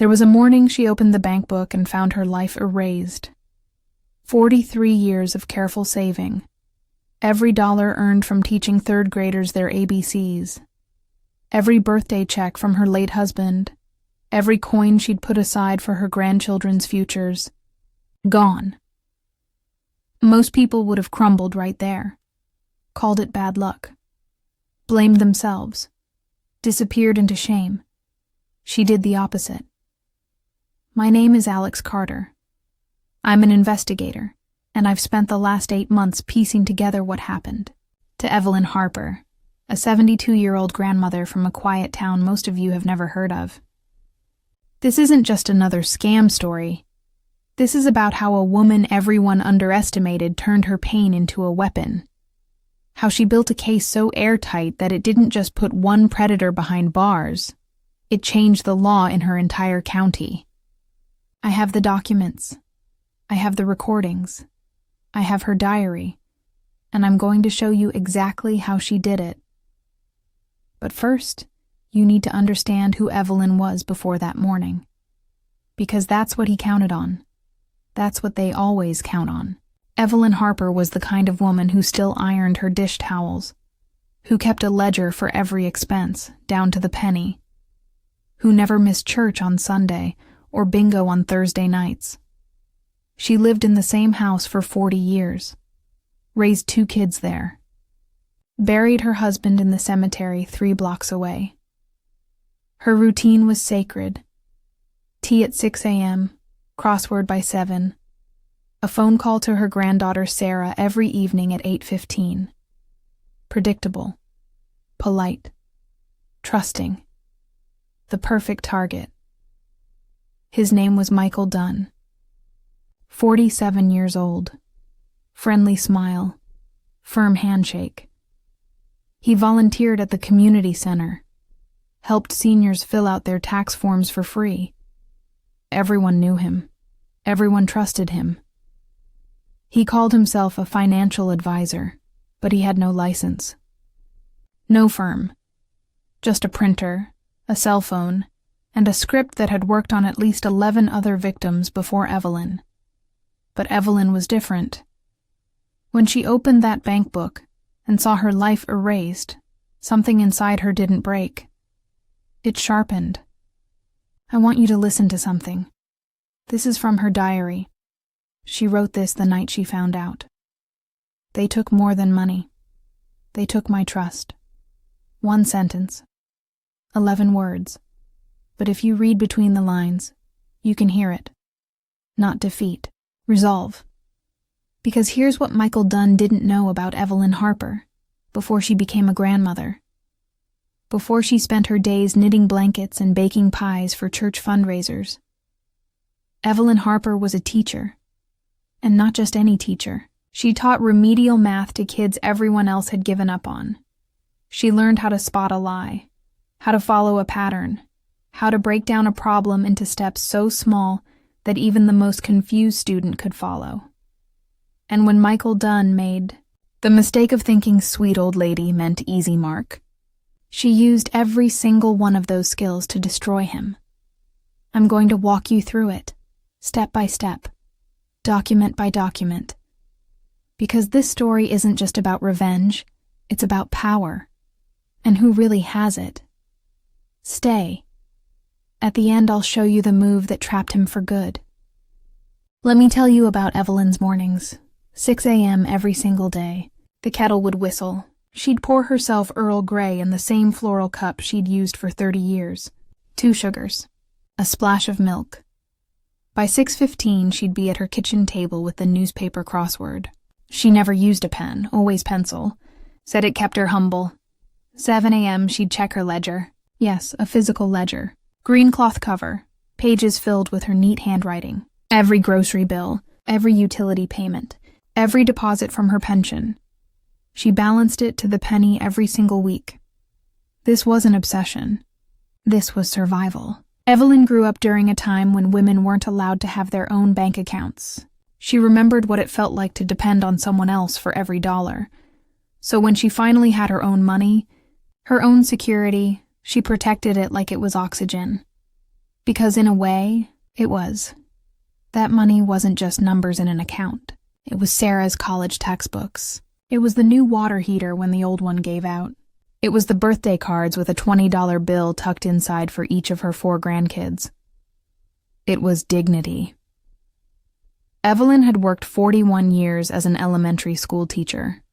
There was a morning she opened the bank book and found her life erased. 43 years of careful saving. Every dollar earned from teaching third graders their ABCs. Every birthday check from her late husband. Every coin she'd put aside for her grandchildren's futures. Gone. Most people would have crumbled right there. Called it bad luck. Blamed themselves. Disappeared into shame. She did the opposite. My name is Alex Carter. I'm an investigator, and I've spent the last 8 months piecing together what happened. To Evelyn Harper, a 72-year-old grandmother from a quiet town most of you have never heard of. This isn't just another scam story. This is about how a woman everyone underestimated turned her pain into a weapon. How she built a case so airtight that it didn't just put one predator behind bars. It changed the law in her entire county. I have the documents. I have the recordings. I have her diary. And I'm going to show you exactly how she did it. But first, you need to understand who Evelyn was before that morning. Because that's what he counted on. That's what they always count on. Evelyn Harper was the kind of woman who still ironed her dish towels, who kept a ledger for every expense, down to the penny, who never missed church on Sunday or bingo on Thursday nights. She lived in the same house for 40 years, raised 2 kids there, buried her husband in the cemetery 3 blocks away. Her routine was sacred. Tea at 6 a.m., crossword by 7, a phone call to her granddaughter Sarah every evening at 8:15. Predictable, polite, trusting, the perfect target. His name was Michael Dunn. 47 years old, friendly smile, firm handshake. He volunteered at the community center, helped seniors fill out their tax forms for free. Everyone knew him. Everyone trusted him. He called himself a financial advisor, but he had no license. No firm. Just a printer, a cell phone, and a script that had worked on at least 11 other victims before Evelyn. But Evelyn was different. When she opened that bank book and saw her life erased, something inside her didn't break. It sharpened. I want you to listen to something. This is from her diary. She wrote this the night she found out. They took more than money. They took my trust. 1 sentence. 11 words. But if you read between the lines, you can hear it. Not defeat. Resolve. Because here's what Michael Dunn didn't know about Evelyn Harper before she became a grandmother. Before she spent her days knitting blankets and baking pies for church fundraisers. Evelyn Harper was a teacher. And not just any teacher. She taught remedial math to kids everyone else had given up on. She learned how to spot a lie, how to follow a pattern, how to break down a problem into steps so small that even the most confused student could follow. And when Michael Dunn made the mistake of thinking sweet old lady meant easy mark, she used every single one of those skills to destroy him. I'm going to walk you through it, step by step, document by document. Because this story isn't just about revenge, it's about power. And who really has it? Stay. At the end, I'll show you the move that trapped him for good. Let me tell you about Evelyn's mornings. 6 a.m. every single day. The kettle would whistle. She'd pour herself Earl Grey in the same floral cup she'd used for 30 years. 2 sugars. A splash of milk. By 6:15, she'd be at her kitchen table with the newspaper crossword. She never used a pen, always pencil. Said it kept her humble. 7 a.m., she'd check her ledger. Yes, a physical ledger. Green cloth cover, pages filled with her neat handwriting. Every grocery bill, every utility payment, every deposit from her pension. She balanced it to the penny every single week. This wasn't obsession. This was survival. Evelyn grew up during a time when women weren't allowed to have their own bank accounts. She remembered what it felt like to depend on someone else for every dollar. So when she finally had her own money, her own security, she protected it like it was oxygen. Because in a way, it was. That money wasn't just numbers in an account. It was Sarah's college textbooks. It was the new water heater when the old one gave out. It was the birthday cards with a $20 bill tucked inside for each of her 4 grandkids. It was dignity. Evelyn had worked 41 years as an elementary school teacher.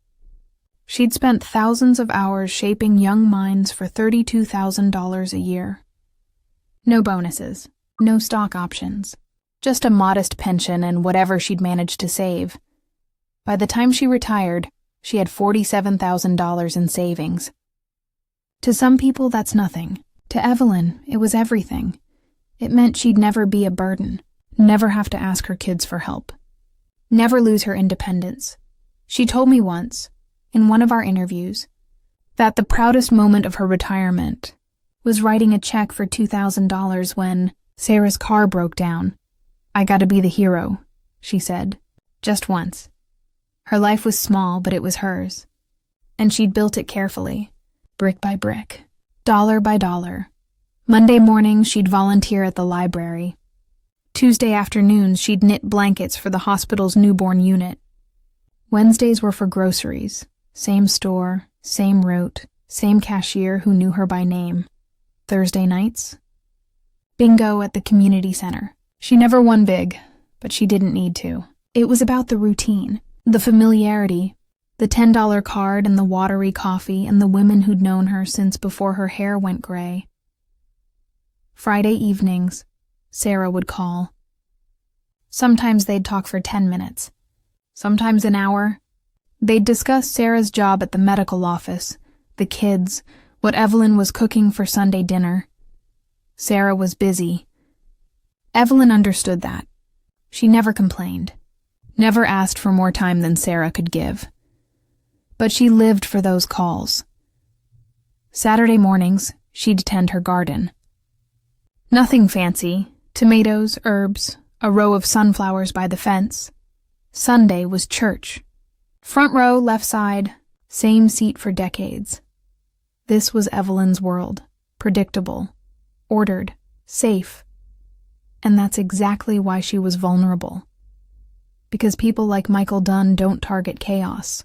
She'd spent thousands of hours shaping young minds for $32,000 a year. No bonuses, no stock options, just a modest pension and whatever she'd managed to save. By the time she retired, she had $47,000 in savings. To some people, that's nothing. To Evelyn, it was everything. It meant she'd never be a burden, never have to ask her kids for help, never lose her independence. She told me once, in one of our interviews, that the proudest moment of her retirement was writing a check for $2,000 when Sarah's car broke down. "I gotta be the hero," she said, just once. Her life was small, but it was hers, and she'd built it carefully, brick by brick, dollar by dollar. Monday mornings, she'd volunteer at the library. Tuesday afternoons, she'd knit blankets for the hospital's newborn unit. Wednesdays were for groceries. Same store, same route, same cashier who knew her by name. Thursday nights, bingo at the community center. She never won big, but she didn't need to. It was about the routine, the familiarity, the $10 card and the watery coffee and the women who'd known her since before her hair went gray. Friday evenings, Sarah would call. Sometimes they'd talk for 10 minutes, sometimes an hour. They'd discuss Sarah's job at the medical office, the kids, what Evelyn was cooking for Sunday dinner. Sarah was busy. Evelyn understood that. She never complained, never asked for more time than Sarah could give. But she lived for those calls. Saturday mornings, she'd tend her garden. Nothing fancy, tomatoes, herbs, a row of sunflowers by the fence. Sunday was church. Front row, left side, same seat for decades. This was Evelyn's world, predictable, ordered, safe. And that's exactly why she was vulnerable. Because people like Michael Dunn don't target chaos.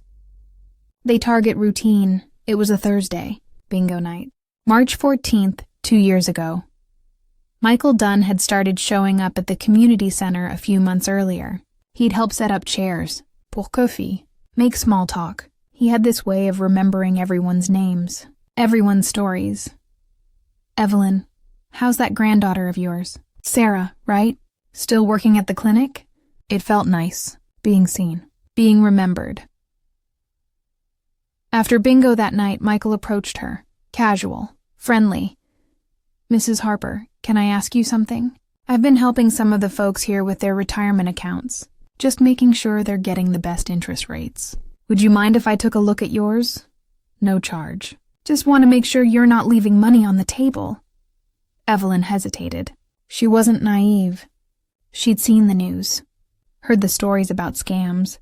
They target routine. It was a Thursday, bingo night. March 14th, 2 years ago. Michael Dunn had started showing up at the community center a few months earlier. He'd help set up chairs, pour coffee, make small talk. He had this way of remembering everyone's names, everyone's stories. "Evelyn, how's that granddaughter of yours? Sarah, right? Still working at the clinic?" It felt nice, being seen, being remembered. After bingo that night, Michael approached her, casual, friendly. "Mrs. Harper, can I ask you something? I've been helping some of the folks here with their retirement accounts, just making sure they're getting the best interest rates. Would you mind if I took a look at yours? No charge. Just want to make sure you're not leaving money on the table." Evelyn hesitated. She wasn't naive. She'd seen the news, heard the stories about scams,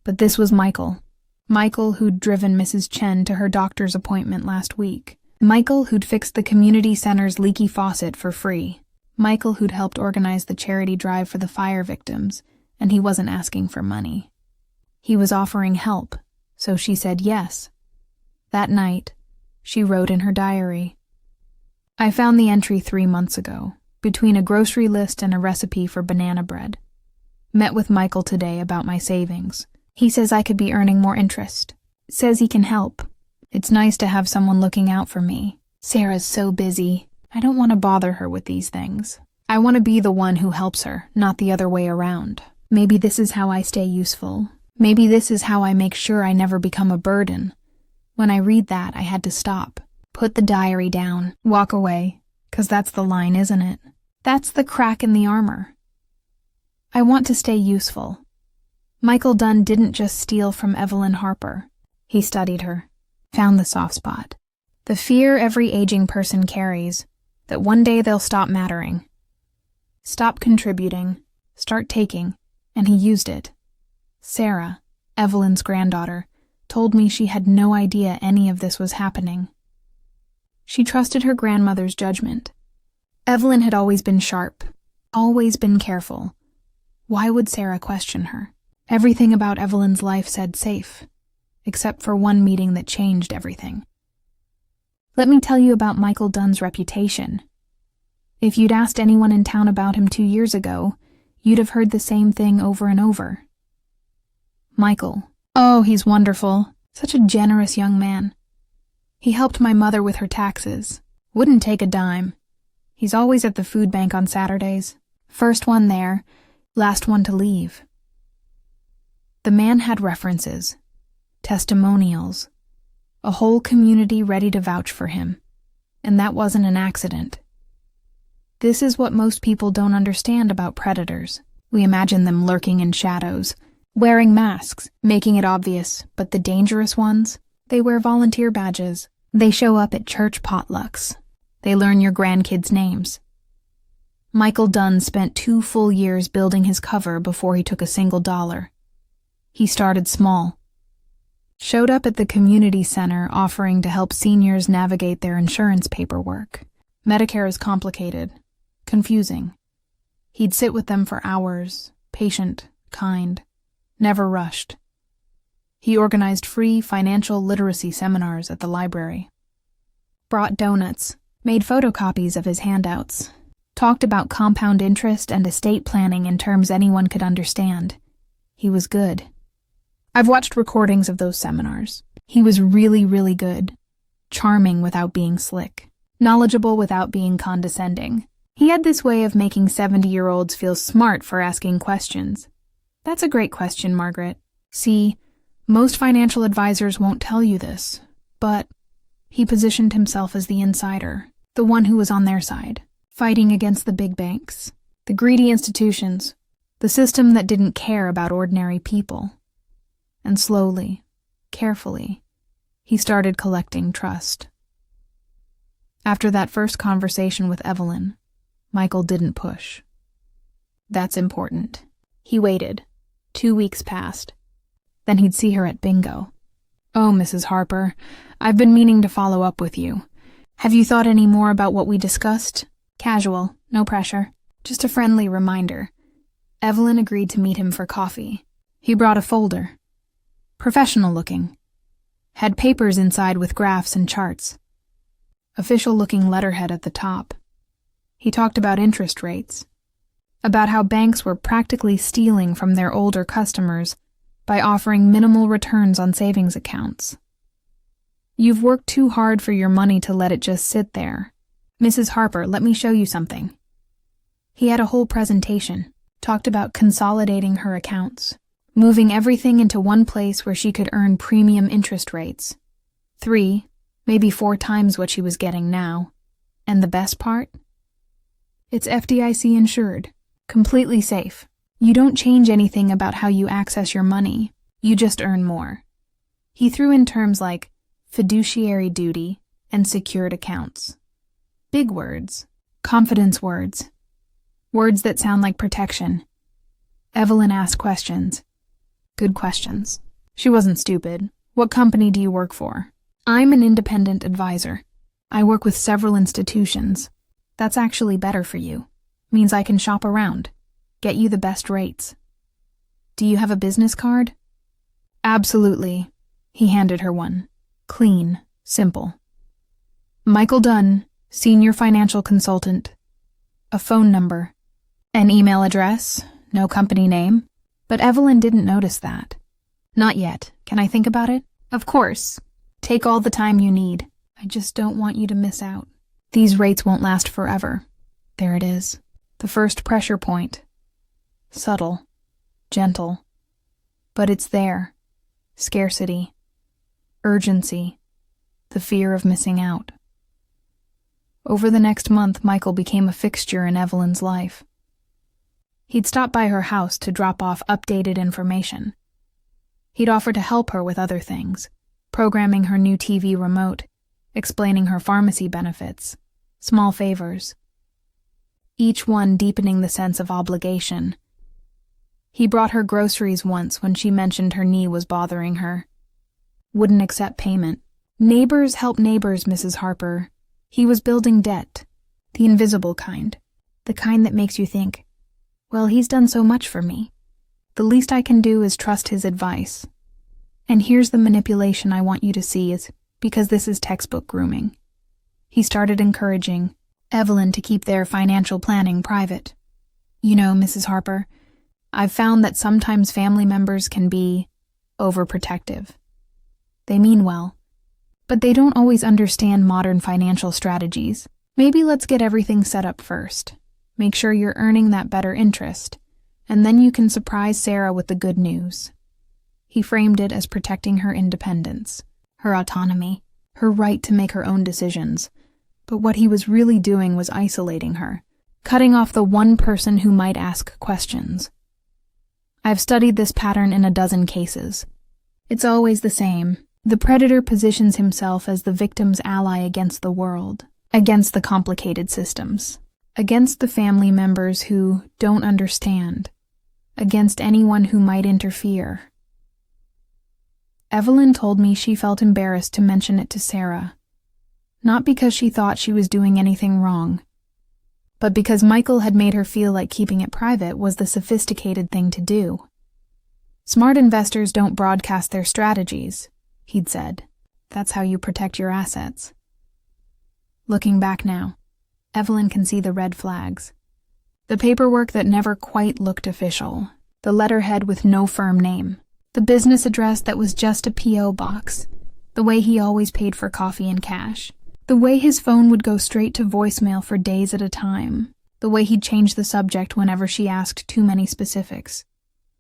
but this was Michael. Michael who'd driven Mrs. Chen to her doctor's appointment last week. Michael who'd fixed the community center's leaky faucet for free. Michael who'd helped organize the charity drive for the fire victims, and he wasn't asking for money. He was offering help, so she said yes. That night, she wrote in her diary, "I found the entry 3 months ago, between a grocery list and a recipe for banana bread. Met with Michael today about my savings. He says I could be earning more interest. Says he can help. It's nice to have someone looking out for me. Sarah's so busy. I don't want to bother her with these things. I want to be the one who helps her, not the other way around. Maybe this is how I stay useful. Maybe this is how I make sure I never become a burden." When I read that, I had to stop, put the diary down, walk away, 'cause that's the line, isn't it? That's the crack in the armor. I want to stay useful. Michael Dunn didn't just steal from Evelyn Harper. He studied her, found the soft spot. The fear every aging person carries, that one day they'll stop mattering. Stop contributing, start taking, and he used it. Sarah, Evelyn's granddaughter, told me she had no idea any of this was happening. She trusted her grandmother's judgment. Evelyn had always been sharp, always been careful. Why would Sarah question her? Everything about Evelyn's life said safe, except for one meeting that changed everything. Let me tell you about Michael Dunn's reputation. If you'd asked anyone in town about him 2 years ago, you'd have heard the same thing over and over. Michael. Oh, he's wonderful. Such a generous young man. He helped my mother with her taxes. Wouldn't take a dime. He's always at the food bank on Saturdays. First one there, last one to leave. The man had references, testimonials, a whole community ready to vouch for him. And that wasn't an accident. This is what most people don't understand about predators. We imagine them lurking in shadows, wearing masks, making it obvious, but the dangerous ones, they wear volunteer badges. They show up at church potlucks. They learn your grandkids' names. Michael Dunn spent 2 full years building his cover before he took a single dollar. He started small. Showed up at the community center offering to help seniors navigate their insurance paperwork. Medicare is complicated, confusing. He'd sit with them for hours, patient, kind, never rushed. He organized free financial literacy seminars at the library. Brought donuts, made photocopies of his handouts, talked about compound interest and estate planning in terms anyone could understand. He was good. I've watched recordings of those seminars. He was really, really good. Charming without being slick. Knowledgeable without being condescending. He had this way of making 70-year-olds feel smart for asking questions. That's a great question, Margaret. See, most financial advisors won't tell you this, but he positioned himself as the insider, the one who was on their side, fighting against the big banks, the greedy institutions, the system that didn't care about ordinary people. And slowly, carefully, he started collecting trust. After that first conversation with Evelyn, Michael didn't push. That's important. He waited. 2 weeks passed. Then he'd see her at bingo. Oh, Mrs. Harper, I've been meaning to follow up with you. Have you thought any more about what we discussed? Casual, no pressure. Just a friendly reminder. Evelyn agreed to meet him for coffee. He brought a folder. Professional looking. Had papers inside with graphs and charts. Official-looking letterhead at the top. He talked about interest rates. About how banks were practically stealing from their older customers by offering minimal returns on savings accounts. You've worked too hard for your money to let it just sit there. Mrs. Harper, let me show you something. He had a whole presentation. Talked about consolidating her accounts. Moving everything into one place where she could earn premium interest rates. 3, maybe 4 times what she was getting now. And the best part? It's FDIC insured. Completely safe. You don't change anything about how you access your money. You just earn more. He threw in terms like fiduciary duty and secured accounts. Big words. Confidence words. Words that sound like protection. Evelyn asked questions. Good questions. She wasn't stupid. What company do you work for? I'm an independent advisor. I work with several institutions. That's actually better for you. Means I can shop around. Get you the best rates. Do you have a business card? Absolutely. He handed her one. Clean. Simple. Michael Dunn, Senior Financial Consultant. A phone number. An email address. No company name. But Evelyn didn't notice that. Not yet. Can I think about it? Of course. Take all the time you need. I just don't want you to miss out. These rates won't last forever. There it is. The first pressure point. Subtle. Gentle. But it's there. Scarcity. Urgency. The fear of missing out. Over the next month, Michael became a fixture in Evelyn's life. He'd stop by her house to drop off updated information. He'd offer to help her with other things, programming her new TV remote, explaining her pharmacy benefits, small favors. Each one deepening the sense of obligation. He brought her groceries once when she mentioned her knee was bothering her. Wouldn't accept payment. Neighbors help neighbors, Mrs. Harper. He was building debt. The invisible kind. The kind that makes you think, well, he's done so much for me. The least I can do is trust his advice. And here's the manipulation I want you to see, is because this is textbook grooming. He started encouraging Evelyn to keep their financial planning private. You know, Mrs. Harper, I've found that sometimes family members can be overprotective. They mean well, but they don't always understand modern financial strategies. Maybe let's get everything set up first. Make sure you're earning that better interest, and then you can surprise Sarah with the good news. He framed it as protecting her independence, her autonomy, her right to make her own decisions. But what he was really doing was isolating her, cutting off the one person who might ask questions. I've studied this pattern in a dozen cases. It's always the same. The predator positions himself as the victim's ally against the world, against the complicated systems, against the family members who don't understand, against anyone who might interfere. Evelyn told me she felt embarrassed to mention it to Sarah, not because she thought she was doing anything wrong, but because Michael had made her feel like keeping it private was the sophisticated thing to do. Smart investors don't broadcast their strategies, he'd said. That's how you protect your assets. Looking back now, Evelyn can see the red flags. The paperwork that never quite looked official, the letterhead with no firm name, the business address that was just a P.O. box, the way he always paid for coffee in cash, the way his phone would go straight to voicemail for days at a time, the way he'd change the subject whenever she asked too many specifics.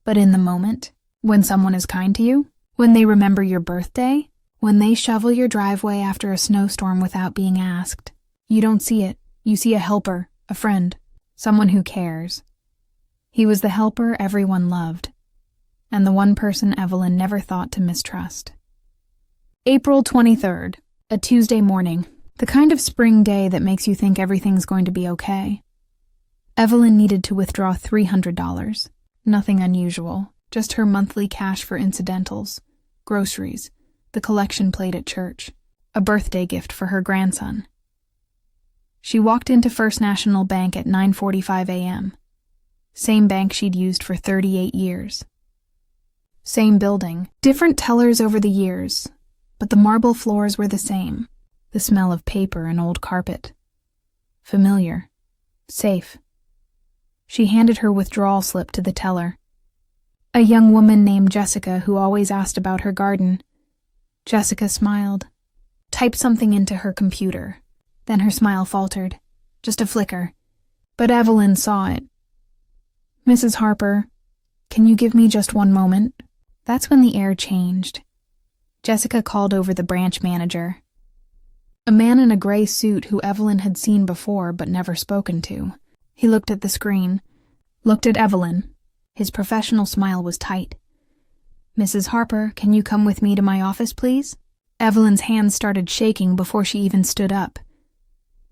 But in the moment, when someone is kind to you, when they remember your birthday, when they shovel your driveway after a snowstorm without being asked, you don't see it. You see a helper, a friend, someone who cares. He was the helper everyone loved, and the one person Evelyn never thought to mistrust. April 23rd, a Tuesday morning, the kind of spring day that makes you think everything's going to be okay. Evelyn needed to withdraw $300. Nothing unusual, just her monthly cash for incidentals, groceries, the collection plate at church, a birthday gift for her grandson. She walked into First National Bank at 9:45 a.m. Same bank she'd used for 38 years. Same building, different tellers over the years, but the marble floors were the same. The smell of paper and old carpet. Familiar. Safe. She handed her withdrawal slip to the teller. A young woman named Jessica who always asked about her garden. Jessica smiled, typed something into her computer. Then her smile faltered, just a flicker. But Evelyn saw it. Mrs. Harper, can you give me just one moment? That's when the air changed. Jessica called over the branch manager. A man in a gray suit who Evelyn had seen before but never spoken to. He looked at the screen, looked at Evelyn. His professional smile was tight. Mrs. Harper, can you come with me to my office, please? Evelyn's hands started shaking before she even stood up.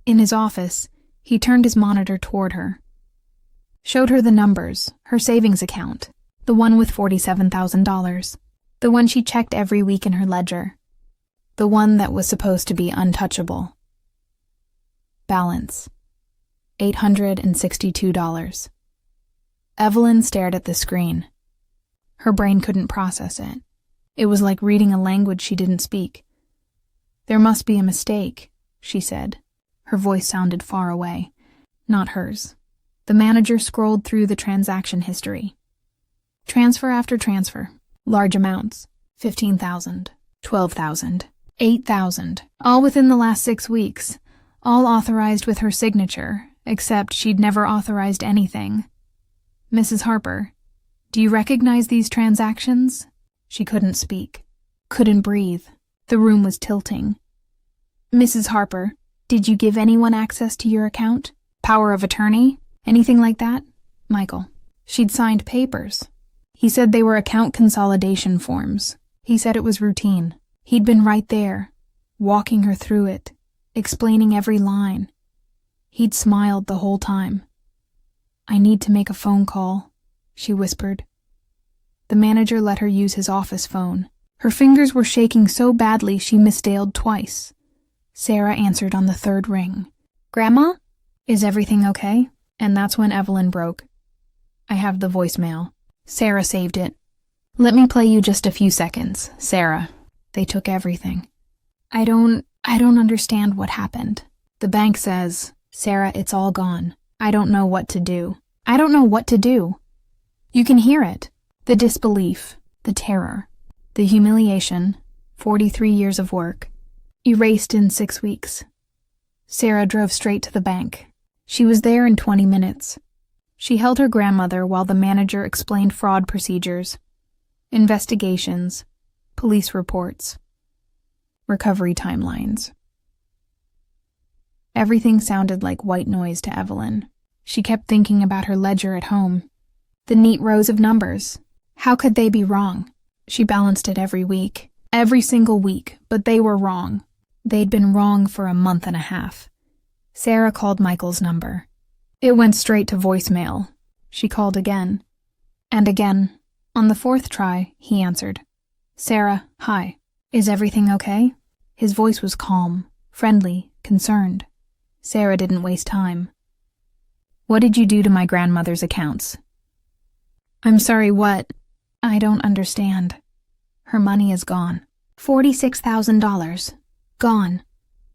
In his office, he turned his monitor toward her. Showed her the numbers, her savings account, the one with $47,000, the one she checked every week in her ledger, the one that was supposed to be untouchable. Balance, $862. Evelyn stared at the screen. Her brain couldn't process it. It was like reading a language she didn't speak. There must be a mistake, she said. Her voice sounded far away, not hers. The manager scrolled through the transaction history. Transfer after transfer. Large amounts. $15,000, $12,000, $8,000. All within the last 6 weeks. All authorized with her signature, except she'd never authorized anything. Mrs. Harper, do you recognize these transactions? She couldn't speak. Couldn't breathe. The room was tilting. Mrs. Harper, did you give anyone access to your account? Power of attorney? Anything like that? Michael. She'd signed papers. He said they were account consolidation forms. He said it was routine. He'd been right there, walking her through it, explaining every line. He'd smiled the whole time. I need to make a phone call, she whispered. The manager let her use his office phone. Her fingers were shaking so badly she misdialed twice. Sarah answered on the third ring. Grandma? Is everything okay? And that's when Evelyn broke. I have the voicemail. Sarah saved it. Let me play you just a few seconds. Sarah. They took everything. I don't understand what happened. The bank says, Sarah, it's all gone. I don't know what to do. I don't know what to do. You can hear it. The disbelief, the terror, the humiliation, 43 years of work, erased in 6 weeks. Sarah drove straight to the bank. She was there in 20 minutes. She held her grandmother while the manager explained fraud procedures, investigations, police reports, recovery timelines. Everything sounded like white noise to Evelyn. She kept thinking about her ledger at home. The neat rows of numbers. How could they be wrong? She balanced it every week. Every single week, but they were wrong. They'd been wrong for a month and a half. Sarah called Michael's number. It went straight to voicemail. She called again. And again. On the 4th try, he answered. Sarah, hi. Is everything okay? His voice was calm, friendly, concerned. Sarah didn't waste time. What did you do to my grandmother's accounts? I'm sorry, what? I don't understand. Her money is gone. $46,000. Gone.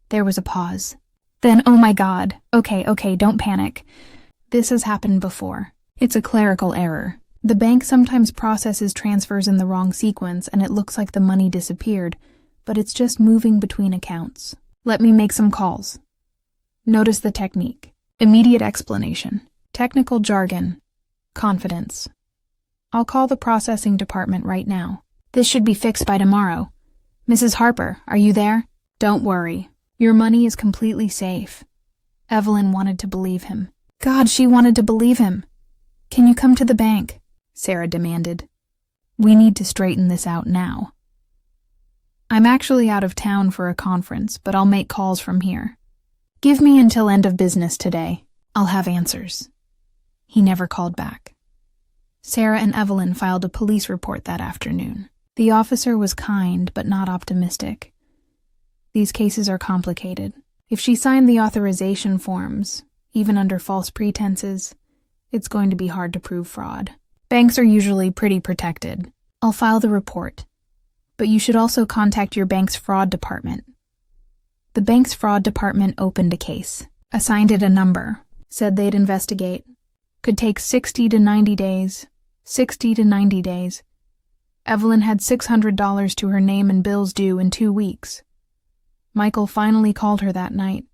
There was a pause. Then, oh my God. Okay, don't panic. This has happened before. It's a clerical error. The bank sometimes processes transfers in the wrong sequence and it looks like the money disappeared, but it's just moving between accounts. Let me make some calls. Notice the technique. Immediate explanation. Technical jargon. Confidence. I'll call the processing department right now. This should be fixed by tomorrow. Mrs. Harper, are you there? Don't worry. Your money is completely safe. Evelyn wanted to believe him. God, she wanted to believe him. Can you come to the bank? Sarah demanded. We need to straighten this out now. I'm actually out of town for a conference, but I'll make calls from here. Give me until end of business today. I'll have answers. He never called back. Sarah and Evelyn filed a police report that afternoon. The officer was kind, but not optimistic. These cases are complicated. If she signed the authorization forms, even under false pretenses, it's going to be hard to prove fraud. Banks are usually pretty protected. I'll file the report. But you should also contact your bank's fraud department. The bank's fraud department opened a case, assigned it a number, said they'd investigate. Could take 60 to 90 days. 60 to 90 days. Evelyn had $600 to her name and bills due in 2 weeks. Michael finally called her that night.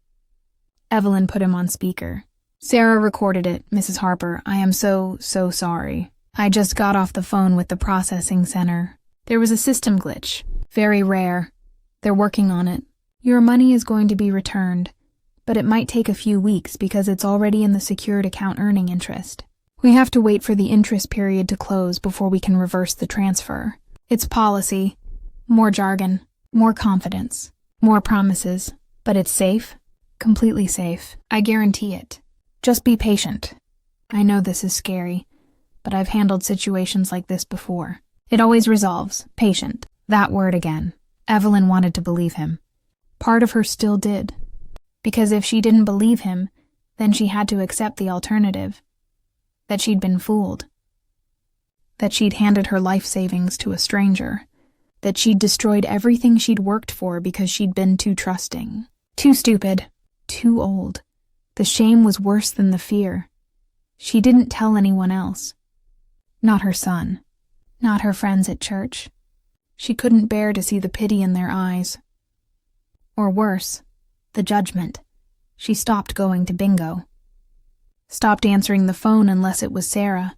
Evelyn put him on speaker. Sarah recorded it, Mrs. Harper. I am so sorry. I just got off the phone with the processing center. There was a system glitch. Very rare. They're working on it. Your money is going to be returned, but it might take a few weeks because it's already in the secured account earning interest. We have to wait for the interest period to close before we can reverse the transfer. It's policy. More jargon. More confidence. More promises. But it's safe. Completely safe. I guarantee it. Just be patient. I know this is scary, but I've handled situations like this before. It always resolves. Patient. That word again. Evelyn wanted to believe him. Part of her still did. Because if she didn't believe him, then she had to accept the alternative. That she'd been fooled. That she'd handed her life savings to a stranger. That she'd destroyed everything she'd worked for because she'd been too trusting. Too stupid. Too old. The shame was worse than the fear. She didn't tell anyone else. Not her son. Not her friends at church. She couldn't bear to see the pity in their eyes. Or worse, the judgment. She stopped going to bingo. Stopped answering the phone unless it was Sarah.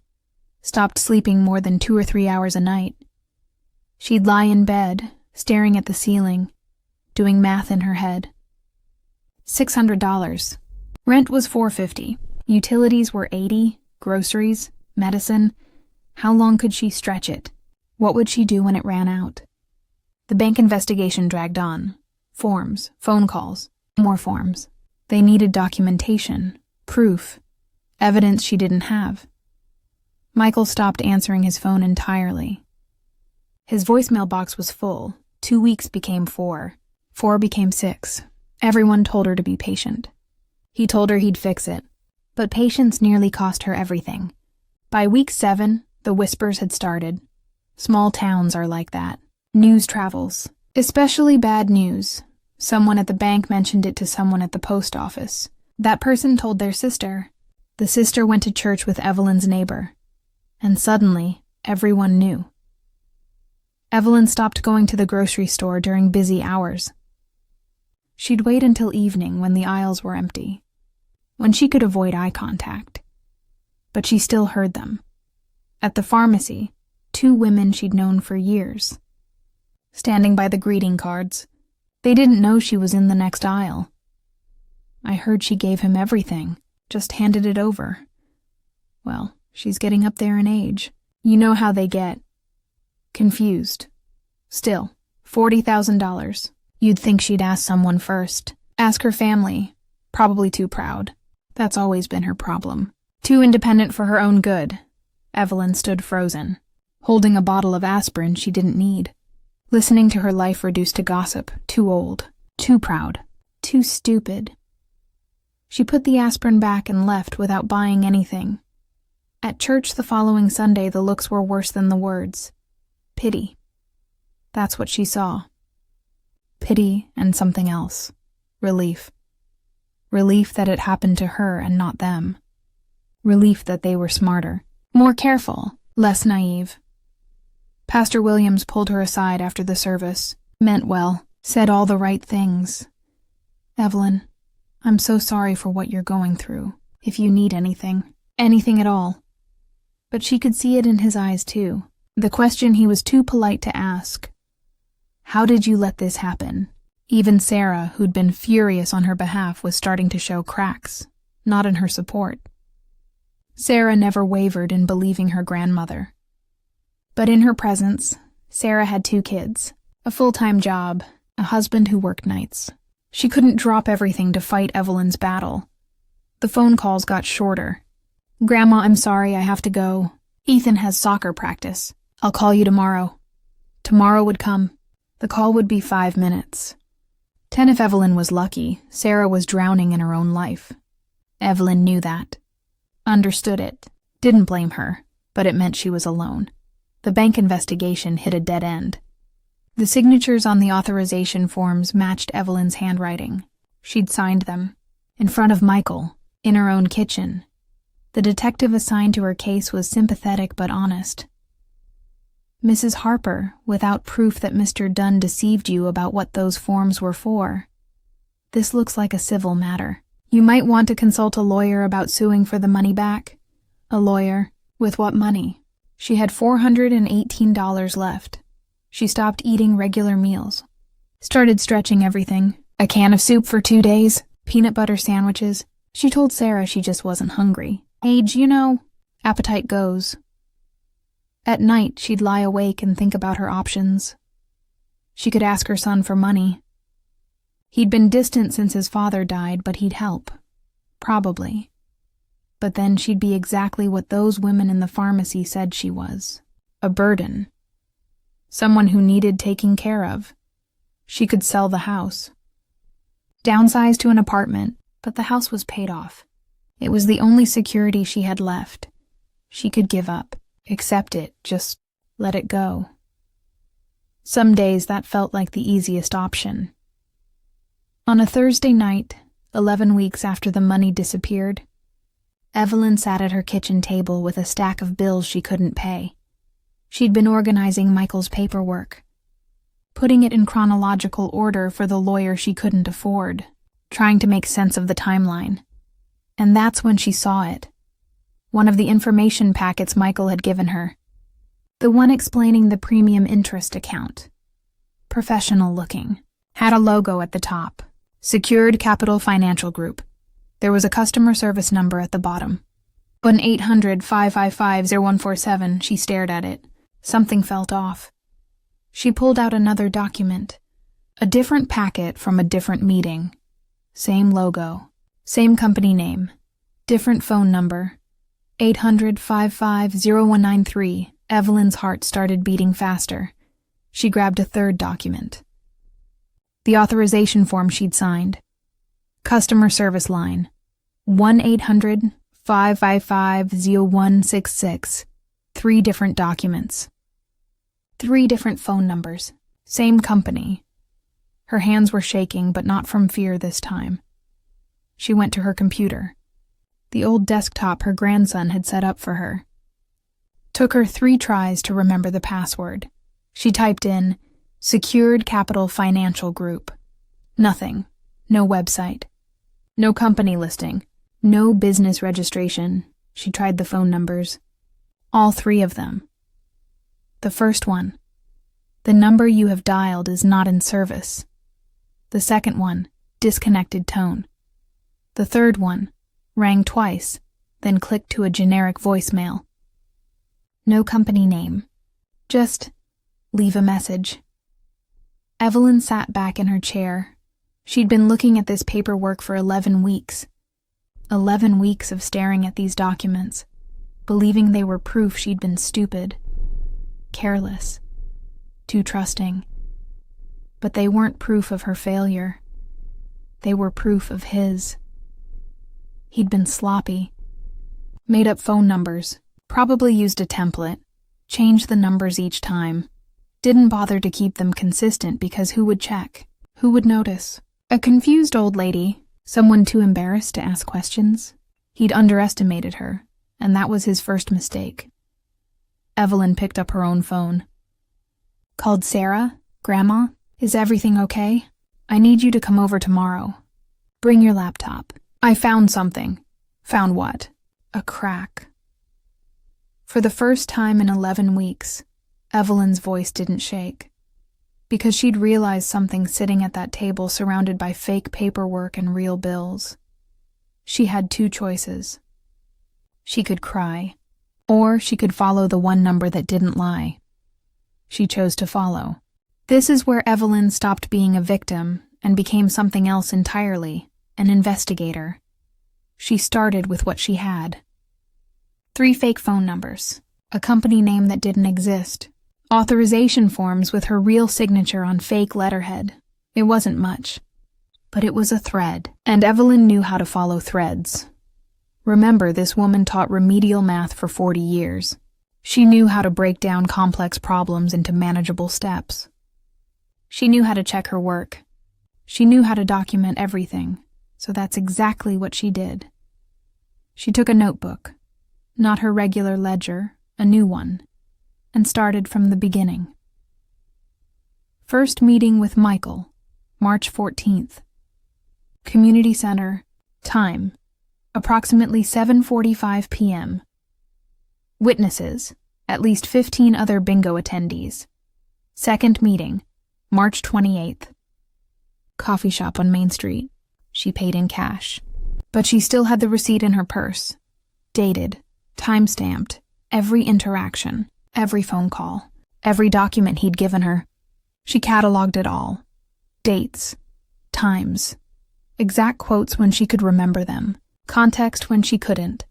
Stopped sleeping more than 2 or 3 hours a night. She'd lie in bed, staring at the ceiling, doing math in her head. $600. Rent was $450. Utilities were $80. Groceries, medicine. How long could she stretch it? What would she do when it ran out? The bank investigation dragged on. Forms, phone calls, more forms. They needed documentation, proof, evidence she didn't have. Michael stopped answering his phone entirely. His voicemail box was full. 2 weeks became 4. 4 became 6. Everyone told her to be patient. He told her he'd fix it, but patience nearly cost her everything. By week 7, the whispers had started. Small towns are like that. News travels, especially bad news. Someone at the bank mentioned it to someone at the post office. That person told their sister. The sister went to church with Evelyn's neighbor. And suddenly, everyone knew. Evelyn stopped going to the grocery store during busy hours. She'd wait until evening when the aisles were empty, when she could avoid eye contact. But she still heard them. At the pharmacy, 2 women she'd known for years. Standing by the greeting cards. They didn't know she was in the next aisle. I heard she gave him everything, just handed it over. Well, she's getting up there in age. You know how they get. Confused. Still, $40,000. You'd think she'd ask someone first. Ask her family. Probably too proud. That's always been her problem. Too independent for her own good. Evelyn stood frozen, holding a bottle of aspirin she didn't need. Listening to her life reduced to gossip. Too old. Too proud. Too stupid. She put the aspirin back and left without buying anything. At church the following Sunday, the looks were worse than the words. Pity. That's what she saw. Pity and something else. Relief. Relief that it happened to her and not them. Relief that they were smarter, more careful, less naive. Pastor Williams pulled her aside after the service, meant well, said all the right things. Evelyn, I'm so sorry for what you're going through. If you need anything at all. But she could see it in his eyes too. The question he was too polite to ask. How did you let this happen? Even Sarah, who'd been furious on her behalf, was starting to show cracks, not in her support. Sarah never wavered in believing her grandmother. But in her presence, Sarah had 2 kids, a full-time job, a husband who worked nights. She couldn't drop everything to fight Evelyn's battle. The phone calls got shorter. Grandma, I'm sorry, I have to go. Ethan has soccer practice. I'll call you tomorrow. Tomorrow would come. The call would be 5 minutes. 10 if Evelyn was lucky. Sarah was drowning in her own life. Evelyn knew that. Understood it. Didn't blame her, but it meant she was alone. The bank investigation hit a dead end. The signatures on the authorization forms matched Evelyn's handwriting. She'd signed them. In front of Michael, in her own kitchen. The detective assigned to her case was sympathetic but honest. Mrs. Harper, without proof that Mr. Dunn deceived you about what those forms were for. This looks like a civil matter. You might want to consult a lawyer about suing for the money back. A lawyer. With what money? She had $418 left. She stopped eating regular meals. Started stretching everything. A can of soup for 2 days. Peanut butter sandwiches. She told Sarah she just wasn't hungry. Age, you know. Appetite goes. At night, she'd lie awake and think about her options. She could ask her son for money. He'd been distant since his father died, but he'd help. Probably. But then she'd be exactly what those women in the pharmacy said she was. A burden. Someone who needed taking care of. She could sell the house. Downsize to an apartment, but the house was paid off. It was the only security she had left. She could give up, accept it, just let it go. Some days that felt like the easiest option. On a Thursday night, 11 weeks after the money disappeared, Evelyn sat at her kitchen table with a stack of bills she couldn't pay. She'd been organizing Michael's paperwork, putting it in chronological order for the lawyer she couldn't afford, trying to make sense of the timeline. And that's when she saw it. One of the information packets Michael had given her. The one explaining the premium interest account. Professional looking. Had a logo at the top. Secured Capital Financial Group. There was a customer service number at the bottom. On 800-555-0147, she stared at it. Something felt off. She pulled out another document. A different packet from a different meeting. Same logo. Same company name. Different phone number. 800-55-0193. Evelyn's heart started beating faster. She grabbed a third document. The authorization form she'd signed. Customer service line. 1-800-555-0166. 3 different documents. 3 different phone numbers. Same company. Her hands were shaking, but not from fear this time. She went to her computer. The old desktop her grandson had set up for her. Took her 3 tries to remember the password. She typed in, Secured Capital Financial Group. Nothing. No website. No company listing. No business registration. She tried the phone numbers. All 3 of them. The first one. The number you have dialed is not in service. The second one. Disconnected tone. The third one. Rang twice, then clicked to a generic voicemail. No company name. Just leave a message. Evelyn sat back in her chair. She'd been looking at this paperwork for 11 weeks. 11 weeks of staring at these documents, believing they were proof she'd been stupid, careless, too trusting. But they weren't proof of her failure. They were proof of his. He'd been sloppy. Made up phone numbers, probably used a template, changed the numbers each time. Didn't bother to keep them consistent because who would check? Who would notice? A confused old lady, someone too embarrassed to ask questions. He'd underestimated her, and that was his first mistake. Evelyn picked up her own phone. Called Sarah, Grandma, is everything okay? I need you to come over tomorrow. Bring your laptop. I found something. Found what? A crack. For the first time in 11 weeks, Evelyn's voice didn't shake. Because she'd realized something sitting at that table surrounded by fake paperwork and real bills. She had 2 choices. She could cry, or she could follow the one number that didn't lie. She chose to follow. This is where Evelyn stopped being a victim and became something else entirely, an investigator. She started with what she had. 3 fake phone numbers, a company name that didn't exist, authorization forms with her real signature on fake letterhead. It wasn't much, but it was a thread, and Evelyn knew how to follow threads. Remember, this woman taught remedial math for 40 years. She knew how to break down complex problems into manageable steps. She knew how to check her work. She knew how to document everything, so that's exactly what she did. She took a notebook, not her regular ledger, a new one, and started from the beginning. First meeting with Michael, March 14th. Community Center, time, approximately 7:45 p.m. Witnesses, at least 15 other bingo attendees. Second meeting, March 28th. Coffee shop on Main Street. She paid in cash. But she still had the receipt in her purse. Dated, time-stamped, every interaction, every phone call, every document he'd given her. She cataloged it all. Dates, times, exact quotes when she could remember them, context when she couldn't.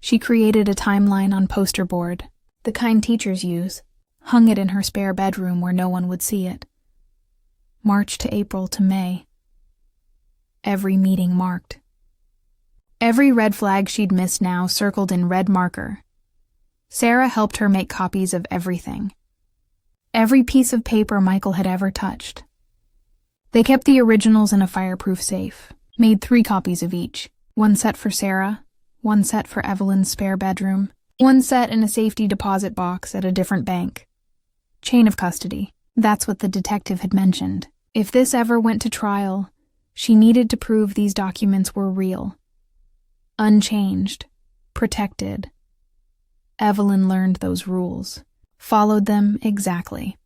She created a timeline on poster board, the kind teachers use, hung it in her spare bedroom where no one would see it. March to April to May. Every meeting marked. Every red flag she'd missed now circled in red marker. Sarah helped her make copies of everything. Every piece of paper Michael had ever touched. They kept the originals in a fireproof safe, made 3 copies of each. 1 set for Sarah, 1 set for Evelyn's spare bedroom, 1 set in a safety deposit box at a different bank. Chain of custody. That's what the detective had mentioned. If this ever went to trial, she needed to prove these documents were real. Unchanged. Protected. Evelyn learned those rules. Followed them exactly.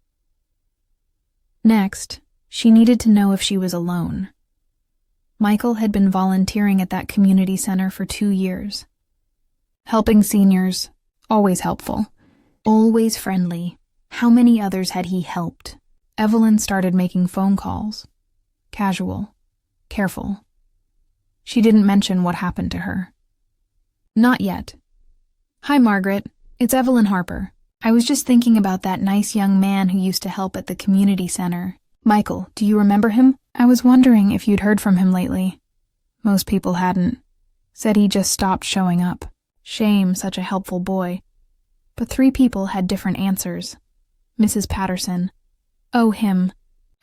Next, she needed to know if she was alone. Michael had been volunteering at that community center for 2 years. Helping seniors, always helpful, always friendly. How many others had he helped? Evelyn started making phone calls. Casual. Careful. She didn't mention what happened to her. Not yet. Hi, Margaret. It's Evelyn Harper. I was just thinking about that nice young man who used to help at the community center. Michael, do you remember him? I was wondering if you'd heard from him lately. Most people hadn't. Said he just stopped showing up. Shame, such a helpful boy. But 3 people had different answers. Mrs. Patterson. Oh, him.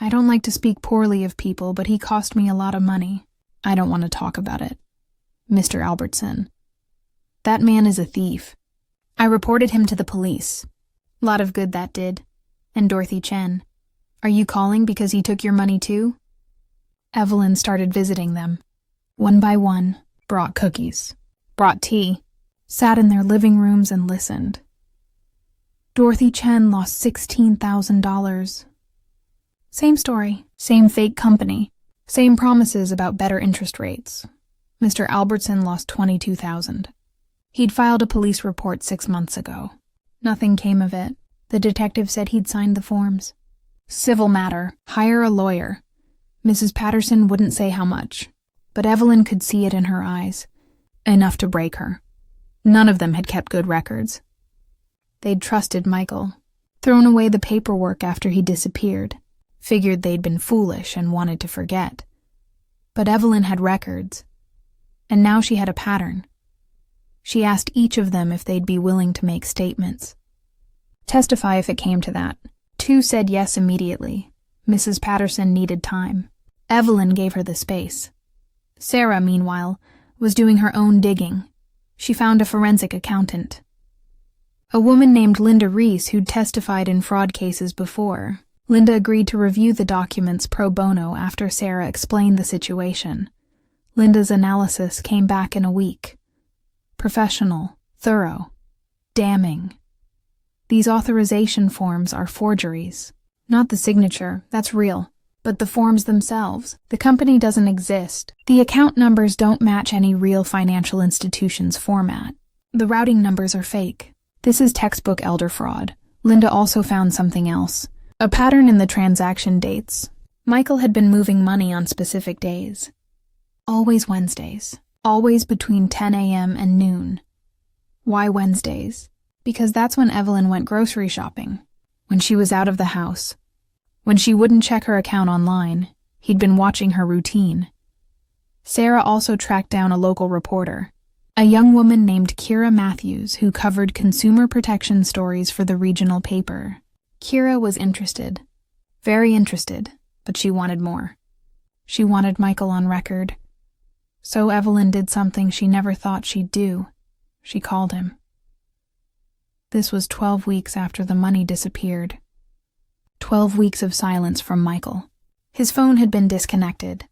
I don't like to speak poorly of people, but he cost me a lot of money. I don't want to talk about it. Mr. Albertson. That man is a thief. I reported him to the police. Lot of good that did. And Dorothy Chen. Are you calling because he took your money too? Evelyn started visiting them. One by one, brought cookies, brought tea, sat in their living rooms and listened. Dorothy Chen lost $16,000. Same story, same fake company, same promises about better interest rates. Mr. Albertson lost $22,000. He'd filed a police report 6 months ago. Nothing came of it. The detective said he'd signed the forms. Civil matter, hire a lawyer. Mrs. Patterson wouldn't say how much, but Evelyn could see it in her eyes. Enough to break her. None of them had kept good records. They'd trusted Michael, thrown away the paperwork after he disappeared, figured they'd been foolish and wanted to forget. But Evelyn had records, and now she had a pattern. She asked each of them if they'd be willing to make statements. Testify if it came to that. 2 said yes immediately. Mrs. Patterson needed time. Evelyn gave her the space. Sarah, meanwhile, was doing her own digging. She found a forensic accountant. A woman named Linda Reese who'd testified in fraud cases before. Linda agreed to review the documents pro bono after Sarah explained the situation. Linda's analysis came back in a week. Professional, thorough, damning. These authorization forms are forgeries. Not the signature, that's real, but the forms themselves. The company doesn't exist. The account numbers don't match any real financial institution's format. The routing numbers are fake. This is textbook elder fraud. Linda also found something else. A pattern in the transaction dates. Michael had been moving money on specific days. Always Wednesdays. Always between 10 a.m. and noon. Why Wednesdays? Because that's when Evelyn went grocery shopping. When she was out of the house. When she wouldn't check her account online. He'd been watching her routine. Sarah also tracked down a local reporter, a young woman named Kira Matthews who covered consumer protection stories for the regional paper. Kira was interested. Very interested, but she wanted more. She wanted Michael on record. So Evelyn did something she never thought she'd do. She called him. This was 12 weeks after the money disappeared. 12 weeks of silence from Michael. His phone had been disconnected.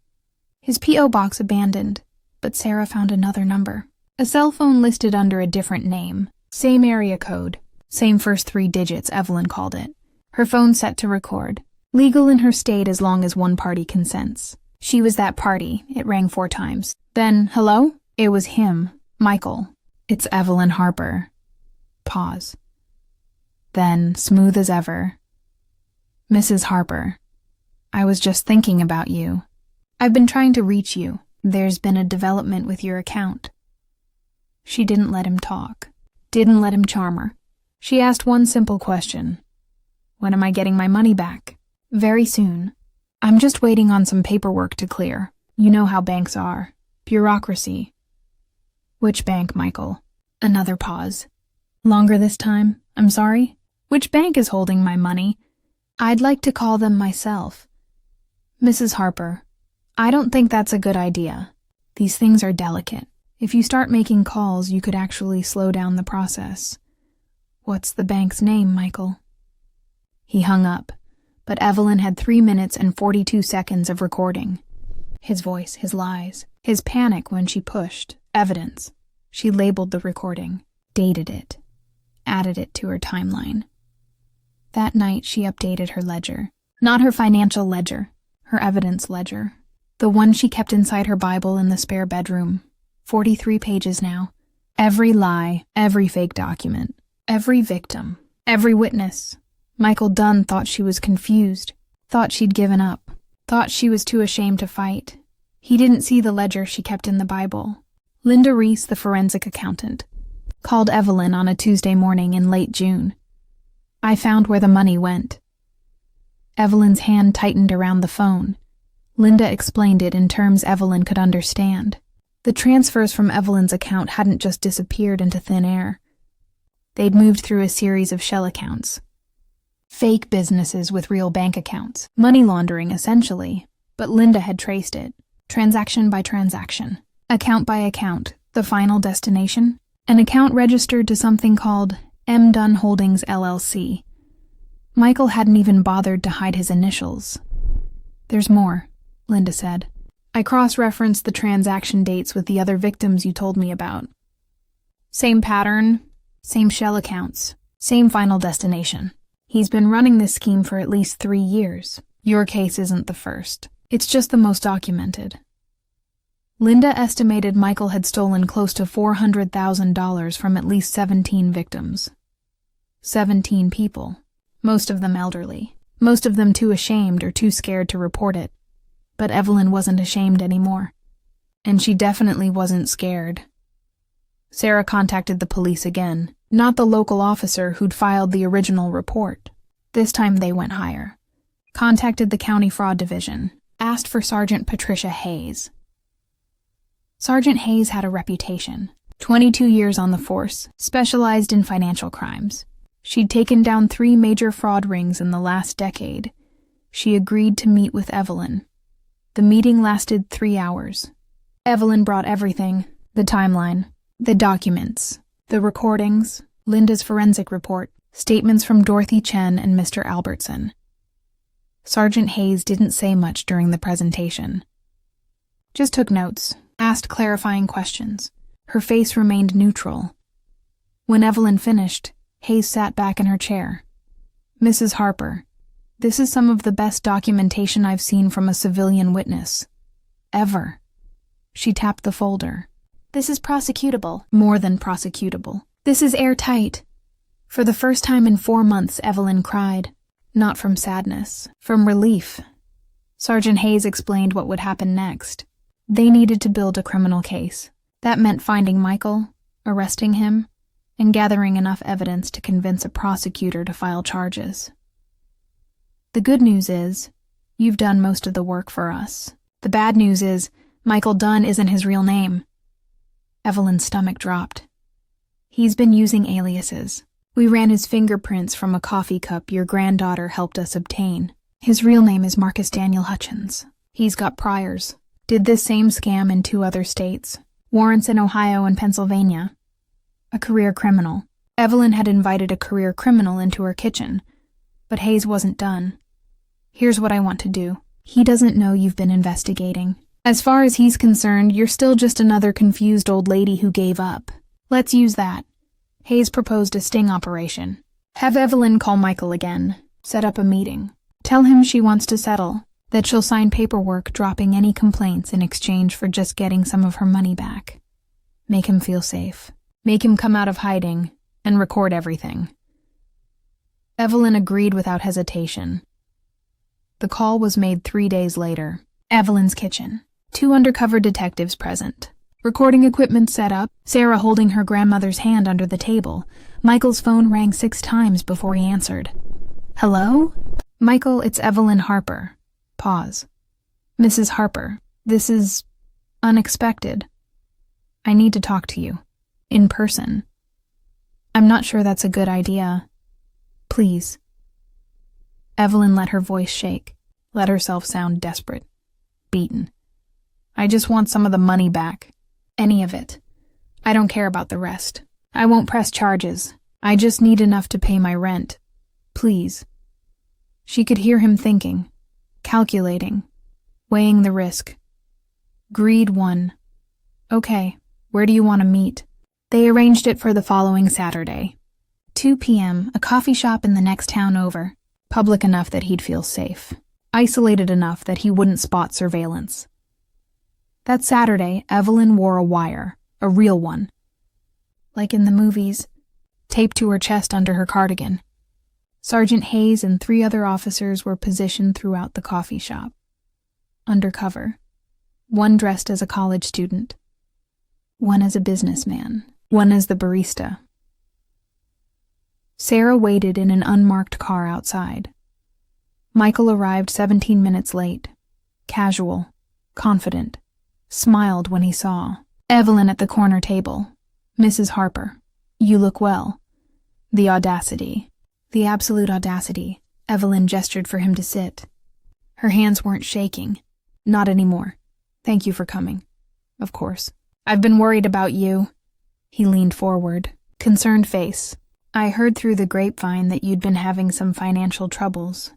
His P.O. box abandoned, but Sarah found another number. A cell phone listed under a different name. Same area code. Same first 3 digits, Evelyn called it. Her phone set to record. Legal in her state as long as one party consents. She was that party. It rang 4 times. Then, hello? It was him. Michael. It's Evelyn Harper. Pause. Then, smooth as ever. Mrs. Harper, I was just thinking about you. I've been trying to reach you. There's been a development with your account. She didn't let him talk. Didn't let him charm her. She asked one simple question. When am I getting my money back? Very soon. I'm just waiting on some paperwork to clear. You know how banks are. Bureaucracy. Which bank, Michael? Another pause. Longer this time? I'm sorry? Which bank is holding my money? I'd like to call them myself. Mrs. Harper, I don't think that's a good idea. These things are delicate. If you start making calls, you could actually slow down the process. What's the bank's name, Michael? He hung up, but Evelyn had 3 minutes and 42 seconds of recording. His voice, his lies, his panic when she pushed, evidence. She labeled the recording, dated it, added it to her timeline. That night, she updated her ledger. Not her financial ledger, her evidence ledger. The one she kept inside her Bible in the spare bedroom. 43 pages now. Every lie, every fake document, every victim, every witness. Michael Dunn thought she was confused, thought she'd given up, thought she was too ashamed to fight. He didn't see the ledger she kept in the Bible. Linda Reese, the forensic accountant, called Evelyn on a Tuesday morning in late June. I found where the money went. Evelyn's hand tightened around the phone. Linda explained it in terms Evelyn could understand. The transfers from Evelyn's account hadn't just disappeared into thin air. They'd moved through a series of shell accounts. Fake businesses with real bank accounts. Money laundering, essentially. But Linda had traced it. Transaction by transaction. Account by account. The final destination? An account registered to something called M. Dunn Holdings, LLC. Michael hadn't even bothered to hide his initials. "There's more," Linda said. "I cross-referenced the transaction dates with the other victims you told me about. Same pattern, same shell accounts, same final destination. He's been running this scheme for at least 3 years. Your case isn't the first. It's just the most documented." Linda estimated Michael had stolen close to $400,000 from at least 17 victims. 17 people, most of them elderly, most of them too ashamed or too scared to report it. But Evelyn wasn't ashamed anymore. And she definitely wasn't scared. Sarah contacted the police again, not the local officer who'd filed the original report. This time they went higher. Contacted the County Fraud Division, asked for Sergeant Patricia Hayes. Sergeant Hayes had a reputation. 22 years on the force, specialized in financial crimes. She'd taken down 3 major fraud rings in the last decade. She agreed to meet with Evelyn. The meeting lasted 3 hours. Evelyn brought everything: the timeline, the documents, the recordings, Linda's forensic report, statements from Dorothy Chen and Mr. Albertson. Sergeant Hayes didn't say much during the presentation. Just took notes, asked clarifying questions. Her face remained neutral. When Evelyn finished, Hayes sat back in her chair. "Mrs. Harper, this is some of the best documentation I've seen from a civilian witness. Ever." She tapped the folder. "This is prosecutable." "More than prosecutable. This is airtight." For the first time in 4 months, Evelyn cried. Not from sadness, from relief. Sergeant Hayes explained what would happen next. They needed to build a criminal case. That meant finding Michael, arresting him, and gathering enough evidence to convince a prosecutor to file charges. "The good news is, you've done most of the work for us. The bad news is, Michael Dunn isn't his real name." Evelyn's stomach dropped. "He's been using aliases. We ran his fingerprints from a coffee cup your granddaughter helped us obtain. His real name is Marcus Daniel Hutchins. He's got priors. Did this same scam in 2 other states. Warrants in Ohio and Pennsylvania. A career criminal." Evelyn had invited a career criminal into her kitchen, but Hayes wasn't done. "Here's what I want to do. He doesn't know you've been investigating. As far as he's concerned, you're still just another confused old lady who gave up. Let's use that." Hayes proposed a sting operation. "Have Evelyn call Michael again. Set up a meeting. Tell him she wants to settle, that she'll sign paperwork dropping any complaints in exchange for just getting some of her money back. Make him feel safe. Make him come out of hiding and record everything." Evelyn agreed without hesitation. The call was made 3 days later. Evelyn's kitchen. 2 undercover detectives present. Recording equipment set up, Sarah holding her grandmother's hand under the table. Michael's phone rang 6 times before he answered. "Hello? Michael, it's Evelyn Harper." Pause. "Mrs. Harper, this is unexpected. I need to talk to you. In person. I'm not sure that's a good idea. Please." Evelyn let her voice shake, let herself sound desperate, beaten. "I just want some of the money back. Any of it. I don't care about the rest. I won't press charges. I just need enough to pay my rent. Please." She could hear him thinking, calculating, weighing the risk. Greed won. "Okay, where do you want to meet?" They arranged it for the following Saturday. 2 p.m., a coffee shop in the next town over. Public enough that he'd feel safe. Isolated enough that he wouldn't spot surveillance. That Saturday, Evelyn wore a wire, a real one. Like in the movies, taped to her chest under her cardigan. Sergeant Hayes and 3 other officers were positioned throughout the coffee shop. Undercover. One dressed as a college student. One as a businessman. One as the barista. Sarah waited in an unmarked car outside. Michael arrived 17 minutes late. Casual. Confident. Smiled when he saw. Evelyn at the corner table. Mrs. Harper, you look well. The audacity. The absolute audacity. Evelyn gestured for him to sit. Her hands weren't shaking. Not anymore. Thank you for coming. Of course. I've been worried about you. He leaned forward, concerned face. I heard through the grapevine that you'd been having some financial troubles.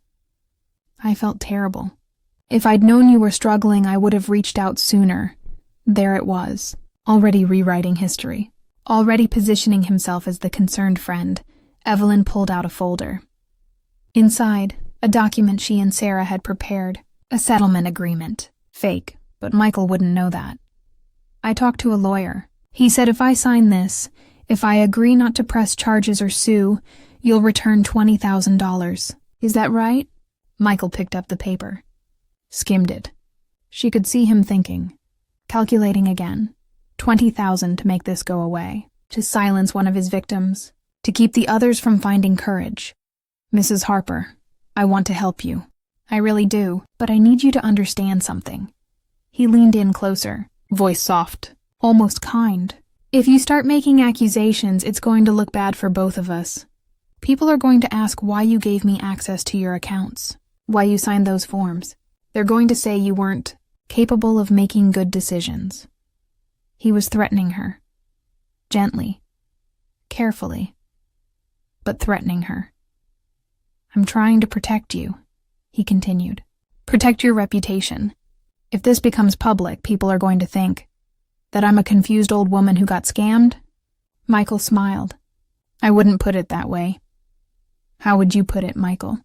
I felt terrible. If I'd known you were struggling, I would have reached out sooner. There it was, already rewriting history, already positioning himself as the concerned friend. Evelyn pulled out a folder. Inside, a document she and Sarah had prepared, a settlement agreement. Fake, but Michael wouldn't know that. I talked to a lawyer. He said if I sign this, if I agree not to press charges or sue, you'll return $20,000. Is that right? Michael picked up the paper. Skimmed it. She could see him thinking. Calculating again. $20,000 to make this go away. To silence one of his victims. To keep the others from finding courage. Mrs. Harper, I want to help you. I really do, but I need you to understand something. He leaned in closer, voice soft, almost kind. If you start making accusations, it's going to look bad for both of us. People are going to ask why you gave me access to your accounts, why you signed those forms. They're going to say you weren't capable of making good decisions. He was threatening her. Gently. Carefully. But threatening her. I'm trying to protect you, he continued. Protect your reputation. If this becomes public, people are going to think that I'm a confused old woman who got scammed. Michael smiled. I wouldn't put it that way. How would you put it, Michael?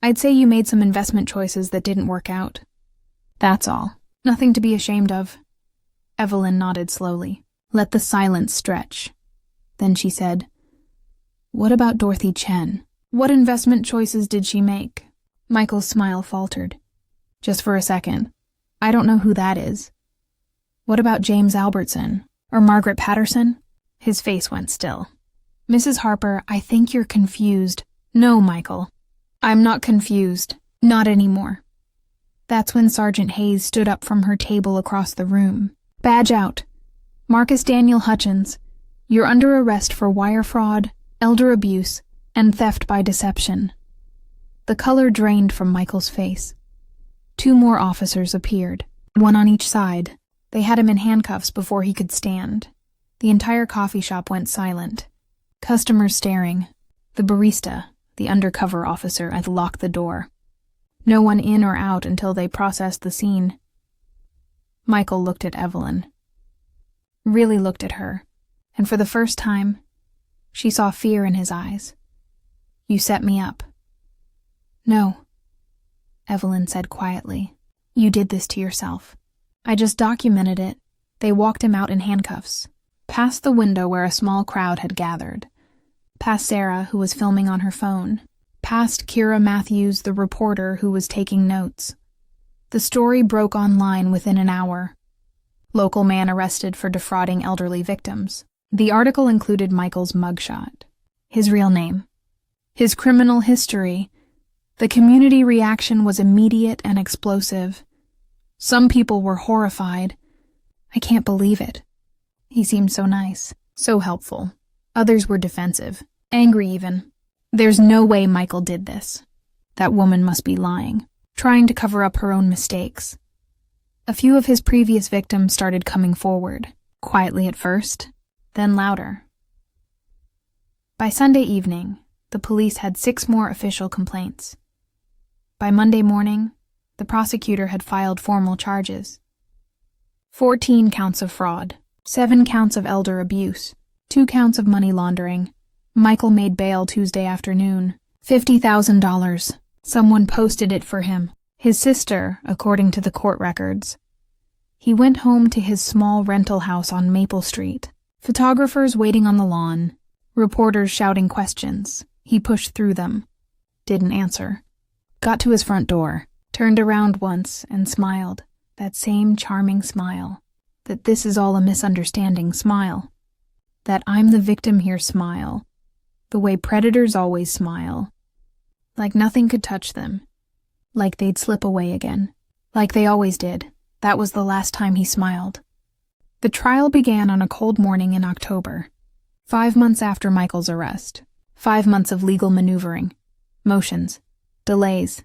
I'd say you made some investment choices that didn't work out. That's all. Nothing to be ashamed of. Evelyn nodded slowly. Let the silence stretch. Then she said, what about Dorothy Chen? What investment choices did she make? Michael's smile faltered. Just for a second. I don't know who that is. What about James Albertson? Or Margaret Patterson? His face went still. Mrs. Harper, I think you're confused. No, Michael. I'm not confused. Not anymore. That's when Sergeant Hayes stood up from her table across the room. Badge out. Marcus Daniel Hutchins, you're under arrest for wire fraud, elder abuse, and theft by deception. The color drained from Michael's face. 2 more officers appeared, one on each side. They had him in handcuffs before he could stand. The entire coffee shop went silent. Customers staring. The barista, the undercover officer, had locked the door. No one in or out until they processed the scene. Michael looked at Evelyn. Really looked at her, and for the first time, she saw fear in his eyes. You set me up. No, Evelyn said quietly. You did this to yourself. I just documented it. They walked him out in handcuffs, past the window where a small crowd had gathered, past Sarah, who was filming on her phone, past Kira Matthews, the reporter who was taking notes. The story broke online within an hour. Local man arrested for defrauding elderly victims. The article included Michael's mugshot, his real name, his criminal history. The community reaction was immediate and explosive. Some people were horrified. I can't believe it. He seemed so nice, so helpful. Others were defensive, angry even. There's no way Michael did this. That woman must be lying, trying to cover up her own mistakes. A few of his previous victims started coming forward, quietly at first, then louder. By Sunday evening, the police had 6 more official complaints. By Monday morning, the prosecutor had filed formal charges. 14 counts of fraud, 7 counts of elder abuse, 2 counts of money laundering. Michael made bail Tuesday afternoon. $50,000. Someone posted it for him. His sister, according to the court records. He went home to his small rental house on Maple Street. Photographers waiting on the lawn. Reporters shouting questions. He pushed through them. Didn't answer. Got to his front door. Turned around once and smiled. That same charming smile. That this is all a misunderstanding smile. That I'm the victim here smile. The way predators always smile. Like nothing could touch them. Like they'd slip away again. Like they always did. That was the last time he smiled. The trial began on a cold morning in October, 5 months after Michael's arrest. 5 months of legal maneuvering, motions, delays,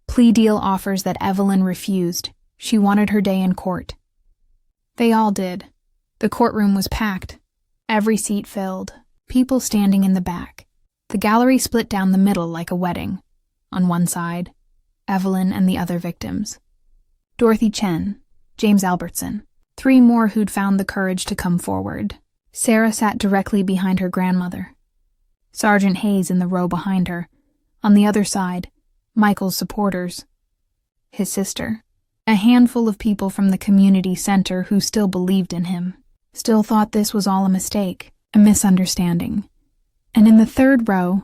plea deal offers that Evelyn refused. She wanted her day in court. They all did. The courtroom was packed, every seat filled, people standing in the back. The gallery split down the middle like a wedding. On one side, Evelyn and the other victims. Dorothy Chen, James Albertson, 3 more who'd found the courage to come forward. Sarah sat directly behind her grandmother. Sergeant Hayes in the row behind her. On the other side, Michael's supporters. His sister. A handful of people from the community center who still believed in him. Still thought this was all a mistake, a misunderstanding. And in the 3rd row,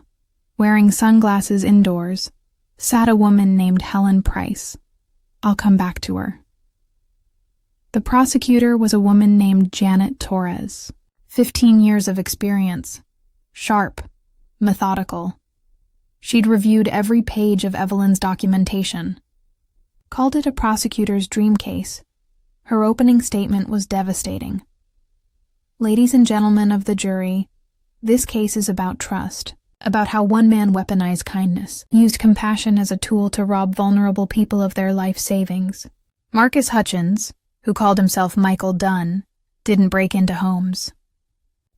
wearing sunglasses indoors, sat a woman named Helen Price. I'll come back to her. The prosecutor was a woman named Janet Torres. 15 years of experience. Sharp. Methodical. She'd reviewed every page of Evelyn's documentation. Called it a prosecutor's dream case. Her opening statement was devastating. Ladies and gentlemen of the jury, this case is about trust, about how one man weaponized kindness, used compassion as a tool to rob vulnerable people of their life savings. Marcus Hutchins, who called himself Michael Dunn, didn't break into homes.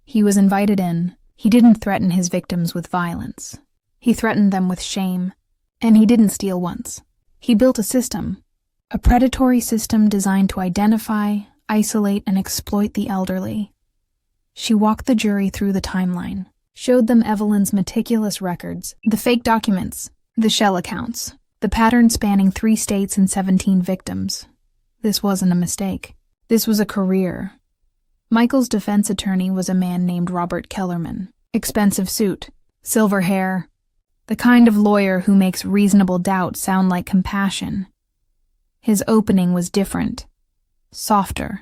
He was invited in. He didn't threaten his victims with violence. He threatened them with shame. And he didn't steal once. He built a system, a predatory system designed to identify, isolate, and exploit the elderly. She walked the jury through the timeline, showed them Evelyn's meticulous records, the fake documents, the shell accounts, the pattern spanning 3 states and 17 victims. This wasn't a mistake. This was a career. Michael's defense attorney was a man named Robert Kellerman. Expensive suit, silver hair, the kind of lawyer who makes reasonable doubt sound like compassion. His opening was different, softer,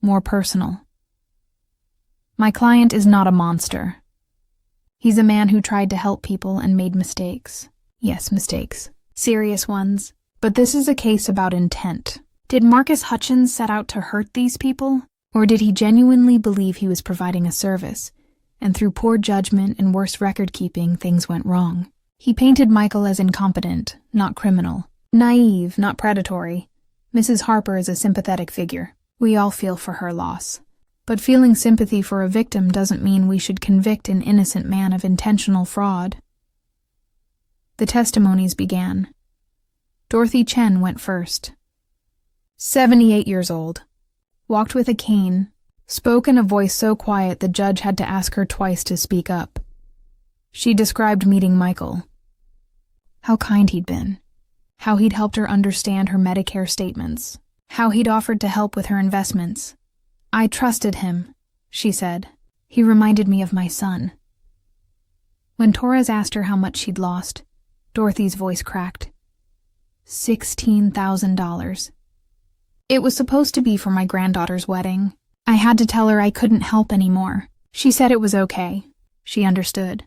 more personal. My client is not a monster. He's a man who tried to help people and made mistakes. Yes, mistakes. Serious ones. But this is a case about intent. Did Marcus Hutchins set out to hurt these people? Or did he genuinely believe he was providing a service, and through poor judgment and worse record-keeping, things went wrong? He painted Michael as incompetent, not criminal. Naive, not predatory. Mrs. Harper is a sympathetic figure. We all feel for her loss. But feeling sympathy for a victim doesn't mean we should convict an innocent man of intentional fraud. The testimonies began. Dorothy Chen went first. 78 years old. Walked with a cane, spoke in a voice so quiet the judge had to ask her twice to speak up. She described meeting Michael. How kind he'd been. How he'd helped her understand her Medicare statements. How he'd offered to help with her investments. I trusted him, she said. He reminded me of my son. When Torres asked her how much she'd lost, Dorothy's voice cracked. $16,000. It was supposed to be for my granddaughter's wedding. I had to tell her I couldn't help anymore. She said it was okay. She understood.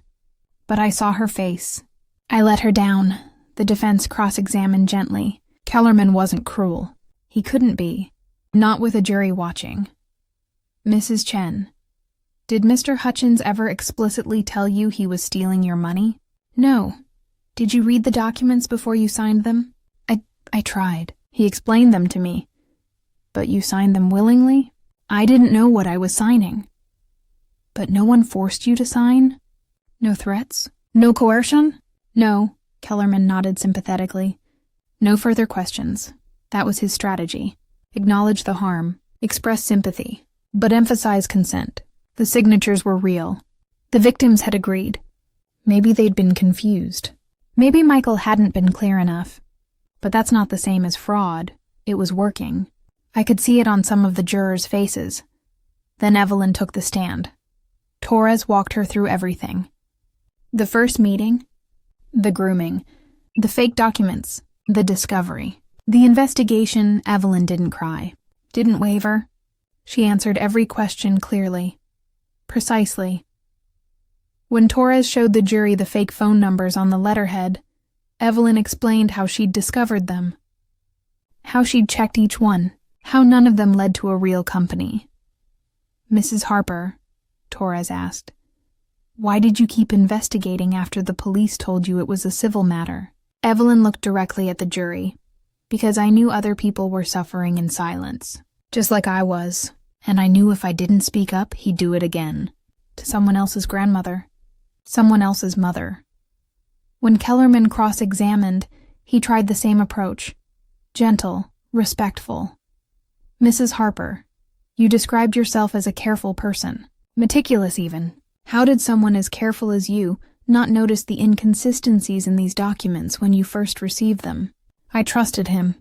But I saw her face. I let her down. The defense cross-examined gently. Kellerman wasn't cruel. He couldn't be. Not with a jury watching. Mrs. Chen, did Mr. Hutchins ever explicitly tell you he was stealing your money? No. Did you read the documents before you signed them? I tried. He explained them to me. But you signed them willingly? I didn't know what I was signing. But no one forced you to sign? No threats? No coercion? No, Kellerman nodded sympathetically. No further questions. That was his strategy. Acknowledge the harm, express sympathy, but emphasize consent. The signatures were real. The victims had agreed. Maybe they'd been confused. Maybe Michael hadn't been clear enough. But that's not the same as fraud. It was working. I could see it on some of the jurors' faces. Then Evelyn took the stand. Torres walked her through everything. The first meeting, the grooming, the fake documents, the discovery. The investigation, Evelyn didn't cry, didn't waver. She answered every question clearly, precisely. When Torres showed the jury the fake phone numbers on the letterhead, Evelyn explained how she'd discovered them, how she'd checked each one, How none of them led to a real company. Mrs. Harper, Torres asked, why did you keep investigating after the police told you it was a civil matter? Evelyn looked directly at the jury. Because I knew other people were suffering in silence, just like I was, and I knew if I didn't speak up, he'd do it again. To someone else's grandmother, someone else's mother. When Kellerman cross-examined, he tried the same approach. Gentle, respectful. Mrs. Harper, you described yourself as a careful person, meticulous even. How did someone as careful as you not notice the inconsistencies in these documents when you first received them? I trusted him.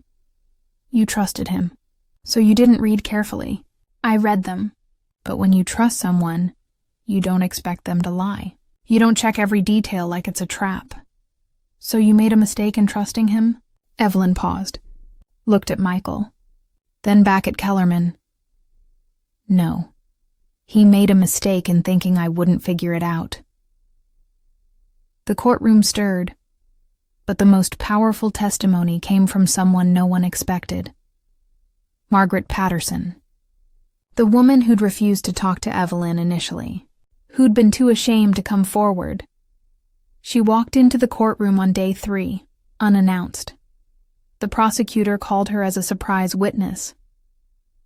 You trusted him. So you didn't read carefully. I read them. But when you trust someone, you don't expect them to lie. You don't check every detail like it's a trap. So you made a mistake in trusting him? Evelyn paused, looked at Michael, then back at Kellerman. No. He made a mistake in thinking I wouldn't figure it out. The courtroom stirred. But the most powerful testimony came from someone no one expected. Margaret Patterson. The woman who'd refused to talk to Evelyn initially, who'd been too ashamed to come forward. She walked into the courtroom on day 3, unannounced. The prosecutor called her as a surprise witness.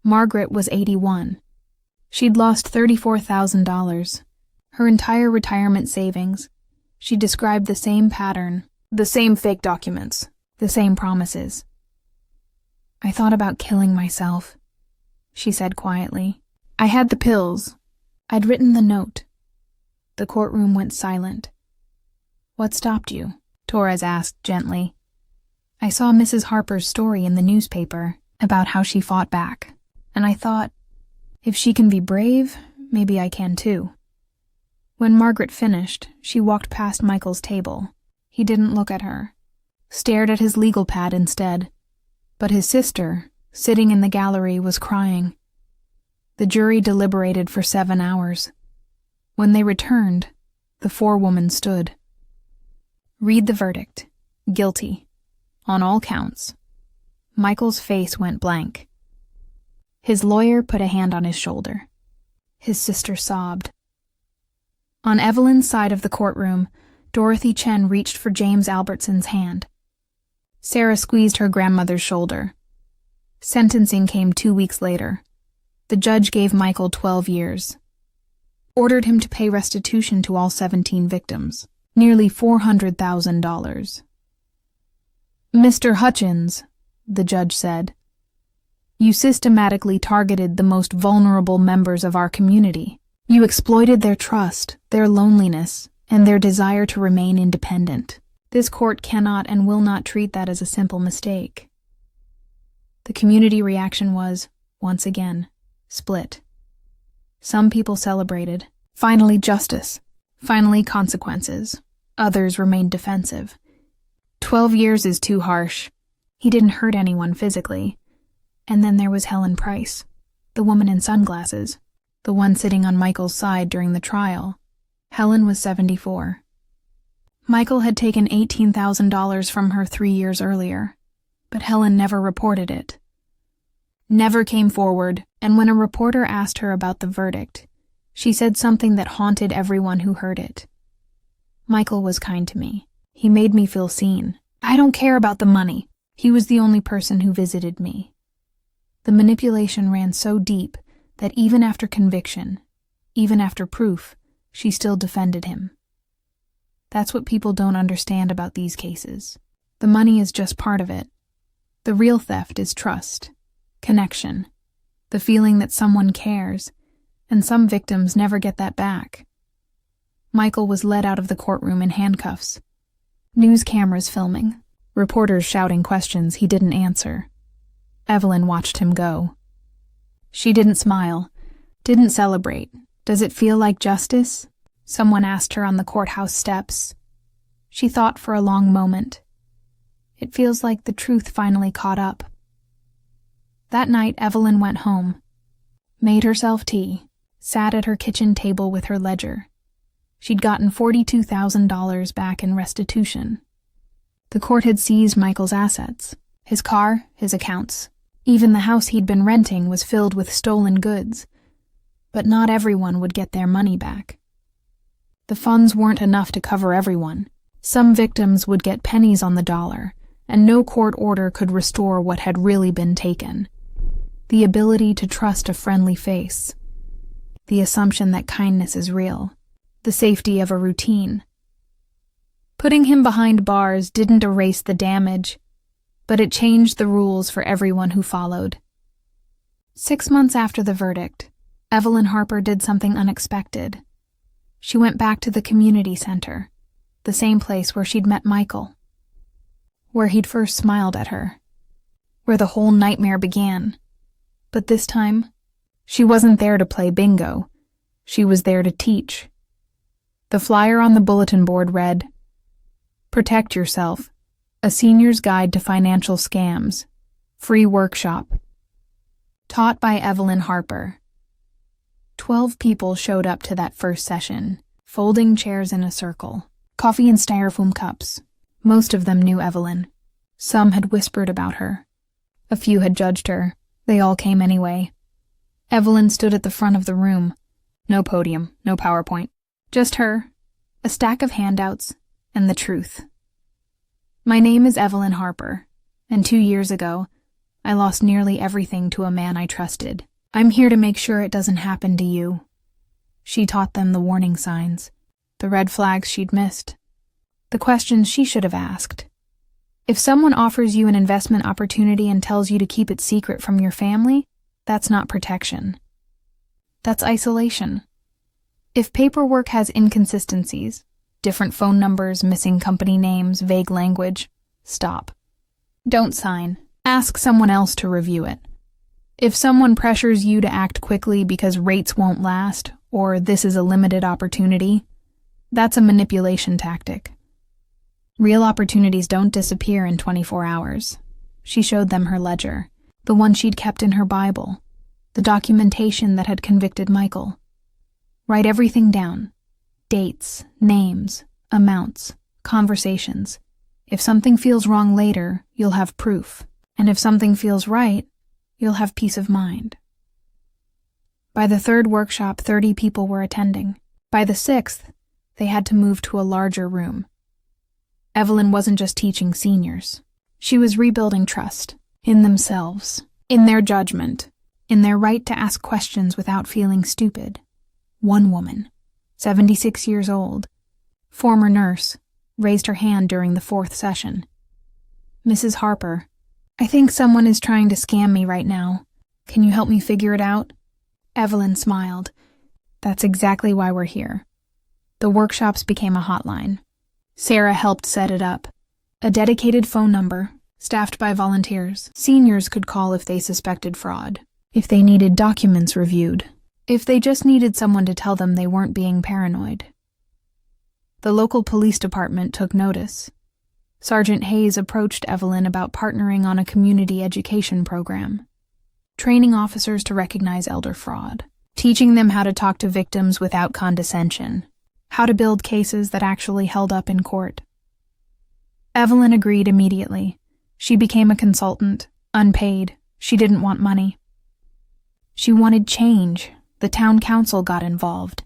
Margaret was 81. She'd lost $34,000, her entire retirement savings. She described the same pattern. The same fake documents, the same promises. I thought about killing myself, she said quietly. I had the pills. I'd written the note. The courtroom went silent. What stopped you? Torres asked gently. I saw Mrs. Harper's story in the newspaper about how she fought back, and I thought, if she can be brave, maybe I can too. When Margaret finished, she walked past Michael's table. He didn't look at her, stared at his legal pad instead. But his sister, sitting in the gallery, was crying. The jury deliberated for 7 hours. When they returned, the forewoman stood. Read the verdict. Guilty. On all counts. Michael's face went blank. His lawyer put a hand on his shoulder. His sister sobbed. On Evelyn's side of the courtroom, Dorothy Chen reached for James Albertson's hand. Sarah squeezed her grandmother's shoulder. Sentencing came 2 weeks later. The judge gave Michael 12 years. Ordered him to pay restitution to all 17 victims, nearly $400,000. Mr. Hutchins, the judge said, you systematically targeted the most vulnerable members of our community. You exploited their trust, their loneliness, and their desire to remain independent. This court cannot and will not treat that as a simple mistake. The community reaction was, once again, split. Some people celebrated. Finally justice. Finally consequences. Others remained defensive. 12 years is too harsh. He didn't hurt anyone physically. And then there was Helen Price, the woman in sunglasses, the one sitting on Michael's side during the trial. Helen was 74. Michael had taken $18,000 from her 3 years earlier, but Helen never reported it. Never came forward, and when a reporter asked her about the verdict, she said something that haunted everyone who heard it. Michael was kind to me. He made me feel seen. I don't care about the money. He was the only person who visited me. The manipulation ran so deep that even after conviction, even after proof, she still defended him. That's what people don't understand about these cases. The money is just part of it. The real theft is trust, connection, the feeling that someone cares, and some victims never get that back. Michael was led out of the courtroom in handcuffs. News cameras filming, reporters shouting questions he didn't answer. Evelyn watched him go. She didn't smile, didn't celebrate. Does it feel like justice? Someone asked her on the courthouse steps. She thought for a long moment. It feels like the truth finally caught up. That night, Evelyn went home, made herself tea, sat at her kitchen table with her ledger. She'd gotten $42,000 back in restitution. The court had seized Michael's assets, his car, his accounts, Even the house he'd been renting was filled with stolen goods. But not everyone would get their money back. The funds weren't enough to cover everyone. Some victims would get pennies on the dollar, and no court order could restore what had really been taken. The ability to trust a friendly face. The assumption that kindness is real. The safety of a routine. Putting him behind bars didn't erase the damage, but it changed the rules for everyone who followed. 6 months after the verdict, Evelyn Harper did something unexpected. She went back to the community center, the same place where she'd met Michael, where he'd first smiled at her, where the whole nightmare began. But this time, she wasn't there to play bingo. She was there to teach. The flyer on the bulletin board read, "Protect Yourself, a Senior's Guide to Financial Scams, Free Workshop." Taught by Evelyn Harper. 12 people showed up to that first session, folding chairs in a circle, coffee in styrofoam cups. Most of them knew Evelyn. Some had whispered about her. A few had judged her. They all came anyway. Evelyn stood at the front of the room. No podium, no PowerPoint. Just her, a stack of handouts, and the truth. "My name is Evelyn Harper, and 2 years ago, I lost nearly everything to a man I trusted. I'm here to make sure it doesn't happen to you." She taught them the warning signs, the red flags she'd missed, the questions she should have asked. If someone offers you an investment opportunity and tells you to keep it secret from your family, that's not protection. That's isolation. If paperwork has inconsistencies, different phone numbers, missing company names, vague language, stop. Don't sign. Ask someone else to review it. If someone pressures you to act quickly because rates won't last, or this is a limited opportunity, that's a manipulation tactic. Real opportunities don't disappear in 24 hours. She showed them her ledger, the one she'd kept in her Bible, the documentation that had convicted Michael. Write everything down. Dates, names, amounts, conversations. If something feels wrong later, you'll have proof. And if something feels right, you'll have peace of mind. By the third workshop, 30 people were attending. By the sixth, they had to move to a larger room. Evelyn wasn't just teaching seniors. She was rebuilding trust in themselves, in their judgment, in their right to ask questions without feeling stupid. One woman, 76 years old, former nurse, raised her hand during the 4th session. "Mrs. Harper, I think someone is trying to scam me right now. Can you help me figure it out?" Evelyn smiled. "That's exactly why we're here." The workshops became a hotline. Sarah helped set it up. A dedicated phone number, staffed by volunteers. Seniors could call if they suspected fraud, if they needed documents reviewed, if they just needed someone to tell them they weren't being paranoid. The local police department took notice. Sergeant Hayes approached Evelyn about partnering on a community education program, training officers to recognize elder fraud, teaching them how to talk to victims without condescension, how to build cases that actually held up in court. Evelyn agreed immediately. She became a consultant, unpaid. She didn't want money. She wanted change. The town council got involved,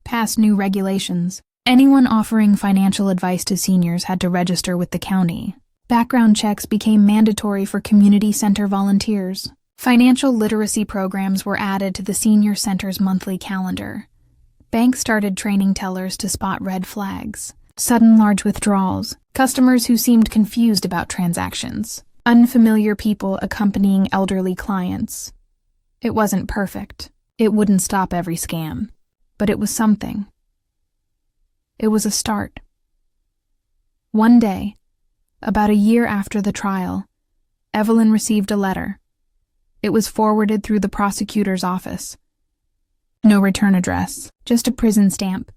passed new regulations. Anyone offering financial advice to seniors had to register with the county. Background checks became mandatory for community center volunteers. Financial literacy programs were added to the senior center's monthly calendar. Banks started training tellers to spot red flags, sudden large withdrawals, customers who seemed confused about transactions, unfamiliar people accompanying elderly clients. It wasn't perfect. It wouldn't stop every scam, but it was something. It was a start. One day, about a year after the trial, Evelyn received a letter. It was forwarded through the prosecutor's office. No return address, just a prison stamp.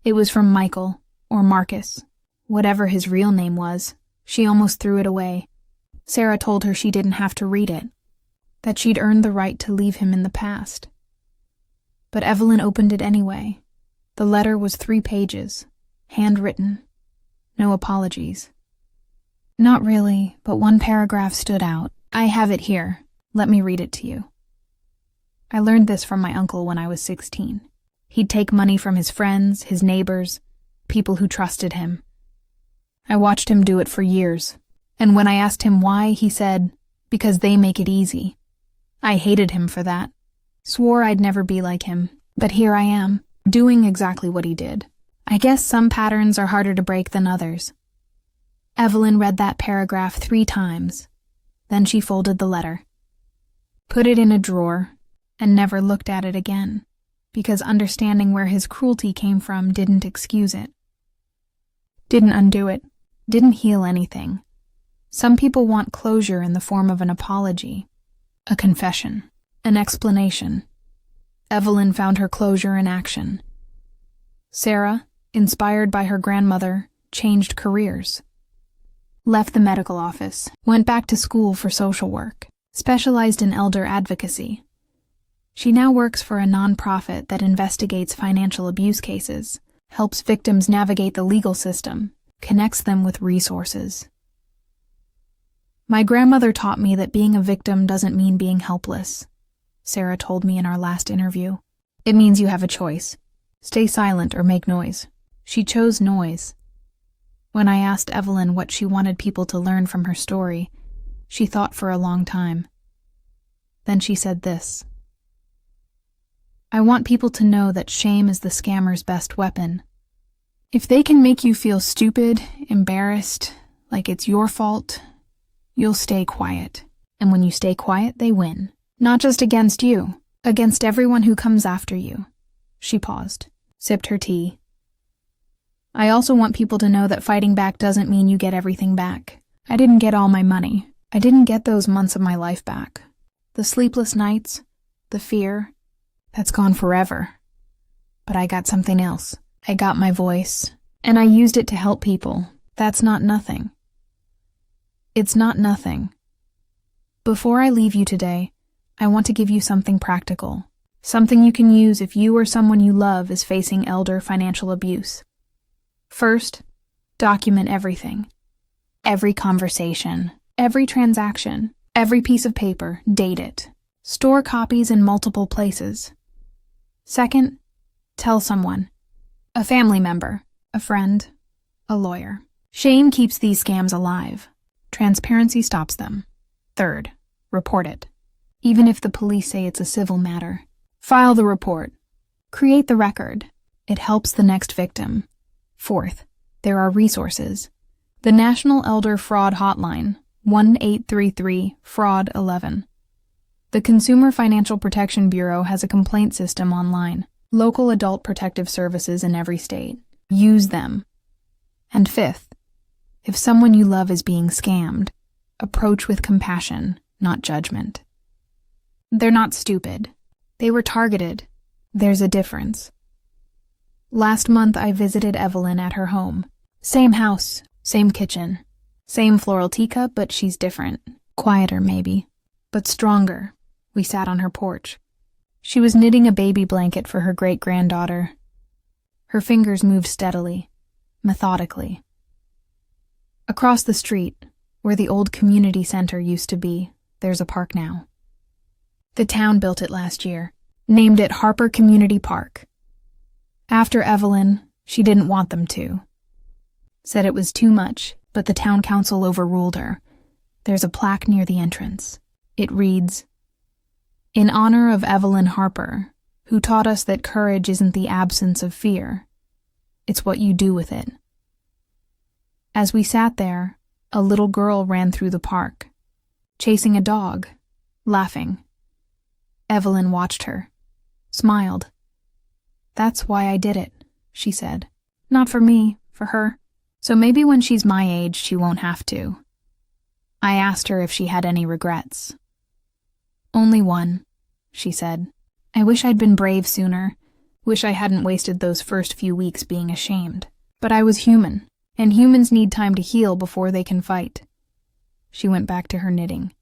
It was from Michael, or Marcus, whatever his real name was. She almost threw it away. Sarah told her she didn't have to read it, that she'd earned the right to leave him in the past. But Evelyn opened it anyway. The letter was 3 pages, handwritten, no apologies. Not really, but one paragraph stood out. "I have it here. Let me read it to you. I learned this from my uncle when I was 16. He'd take money from his friends, his neighbors, people who trusted him. I watched him do it for years, and when I asked him why, he said, because they make it easy. I hated him for that. Swore I'd never be like him, but here I am, doing exactly what he did. I guess some patterns are harder to break than others. Evelyn read that paragraph 3 times. Then she folded the letter, put it in a drawer, and never looked at it again, because understanding where his cruelty came from didn't excuse it. Didn't undo it, didn't heal anything. Some people want closure in the form of an apology, a confession, an explanation. Evelyn found her closure in action. Sarah, inspired by her grandmother, changed careers. Left the medical office, went back to school for social work, specialized in elder advocacy. She now works for a nonprofit that investigates financial abuse cases, helps victims navigate the legal system, connects them with resources. My grandmother taught me that being a victim doesn't mean being helpless, Sarah told me in our last interview. It means you have a choice. Stay silent or make noise. She chose noise. When I asked Evelyn what she wanted people to learn from her story, she thought for a long time. Then she said this. I want people to know that shame is the scammer's best weapon. If they can make you feel stupid, embarrassed, like it's your fault, you'll stay quiet. And when you stay quiet, they win. Not just against you, against everyone who comes after you. She paused, sipped her tea. I also want people to know that fighting back doesn't mean you get everything back. I didn't get all my money. I didn't get those months of my life back. The sleepless nights, the fear, that's gone forever. But I got something else. I got my voice, and I used it to help people. That's not nothing. It's not nothing. Before I leave you today, I want to give you something practical, something you can use if you or someone you love is facing elder financial abuse. First, document everything. Every conversation, every transaction, every piece of paper, date it. Store copies in multiple places. Second, tell someone. A family member, a friend, a lawyer. Shame keeps these scams alive. Transparency stops them. Third, report it. Even if the police say it's a civil matter. File the report. Create the record. It helps the next victim. Fourth, there are resources. The National Elder Fraud Hotline, 1-833-FRAUD-11. The Consumer Financial Protection Bureau has a complaint system online. Local adult protective services in every state. Use them. And fifth, if someone you love is being scammed, approach with compassion, not judgment. They're not stupid. They were targeted. There's a difference. Last month, I visited Evelyn at her home. Same house, same kitchen, same floral teacup, but she's different. Quieter, maybe, but stronger. We sat on her porch. She was knitting a baby blanket for her great-granddaughter. Her fingers moved steadily, methodically. Across the street, where the old community center used to be, there's a park now. The town built it last year, named it Harper Community Park. After Evelyn, she didn't want them to. Said it was too much, but the town council overruled her. There's a plaque near the entrance. It reads, "In honor of Evelyn Harper, who taught us that courage isn't the absence of fear. It's what you do with it." As we sat there, a little girl ran through the park, chasing a dog, laughing. Evelyn watched her, smiled. "That's why I did it," she said. "Not for me, for her. So maybe when she's my age, she won't have to." I asked her if she had any regrets. "Only one," she said. "I wish I'd been brave sooner. Wish I hadn't wasted those first few weeks being ashamed. But I was human, and humans need time to heal before they can fight." She went back to her knitting.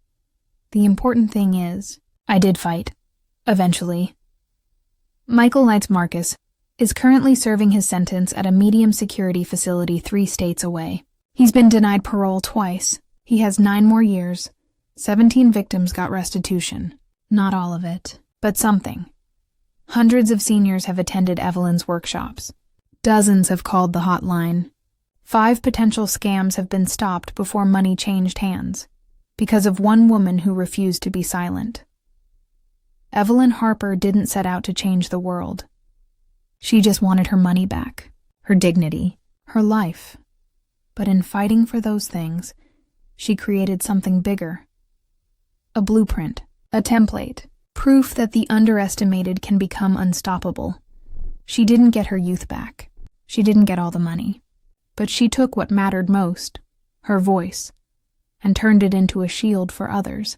"The important thing is, I did fight. Eventually." Michael Knights Marcus is currently serving his sentence at a medium security facility 3 states away. He's been denied parole twice. He has 9 more years, 17 victims got restitution. Not all of it, but something. Hundreds of seniors have attended Evelyn's workshops. Dozens have called the hotline. 5 potential scams have been stopped before money changed hands, because of one woman who refused to be silent. Evelyn Harper didn't set out to change the world. She just wanted her money back, her dignity, her life. But in fighting for those things, she created something bigger. A blueprint, a template, proof that the underestimated can become unstoppable. She didn't get her youth back. She didn't get all the money. But she took what mattered most, her voice, and turned it into a shield for others.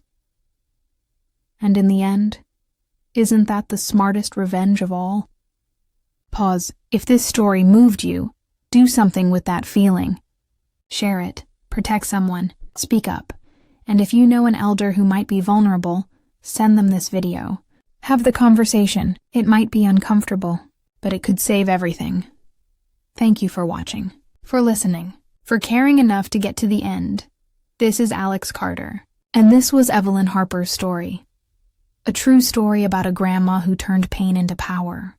And in the end, isn't that the smartest revenge of all? Pause. If this story moved you, do something with that feeling. Share it, protect someone, speak up. And if you know an elder who might be vulnerable, send them this video. Have the conversation. It might be uncomfortable, but it could save everything. Thank you for watching, for listening, for caring enough to get to the end. This is Alex Carter, and this was Evelyn Harper's story. A true story about a grandma who turned pain into power.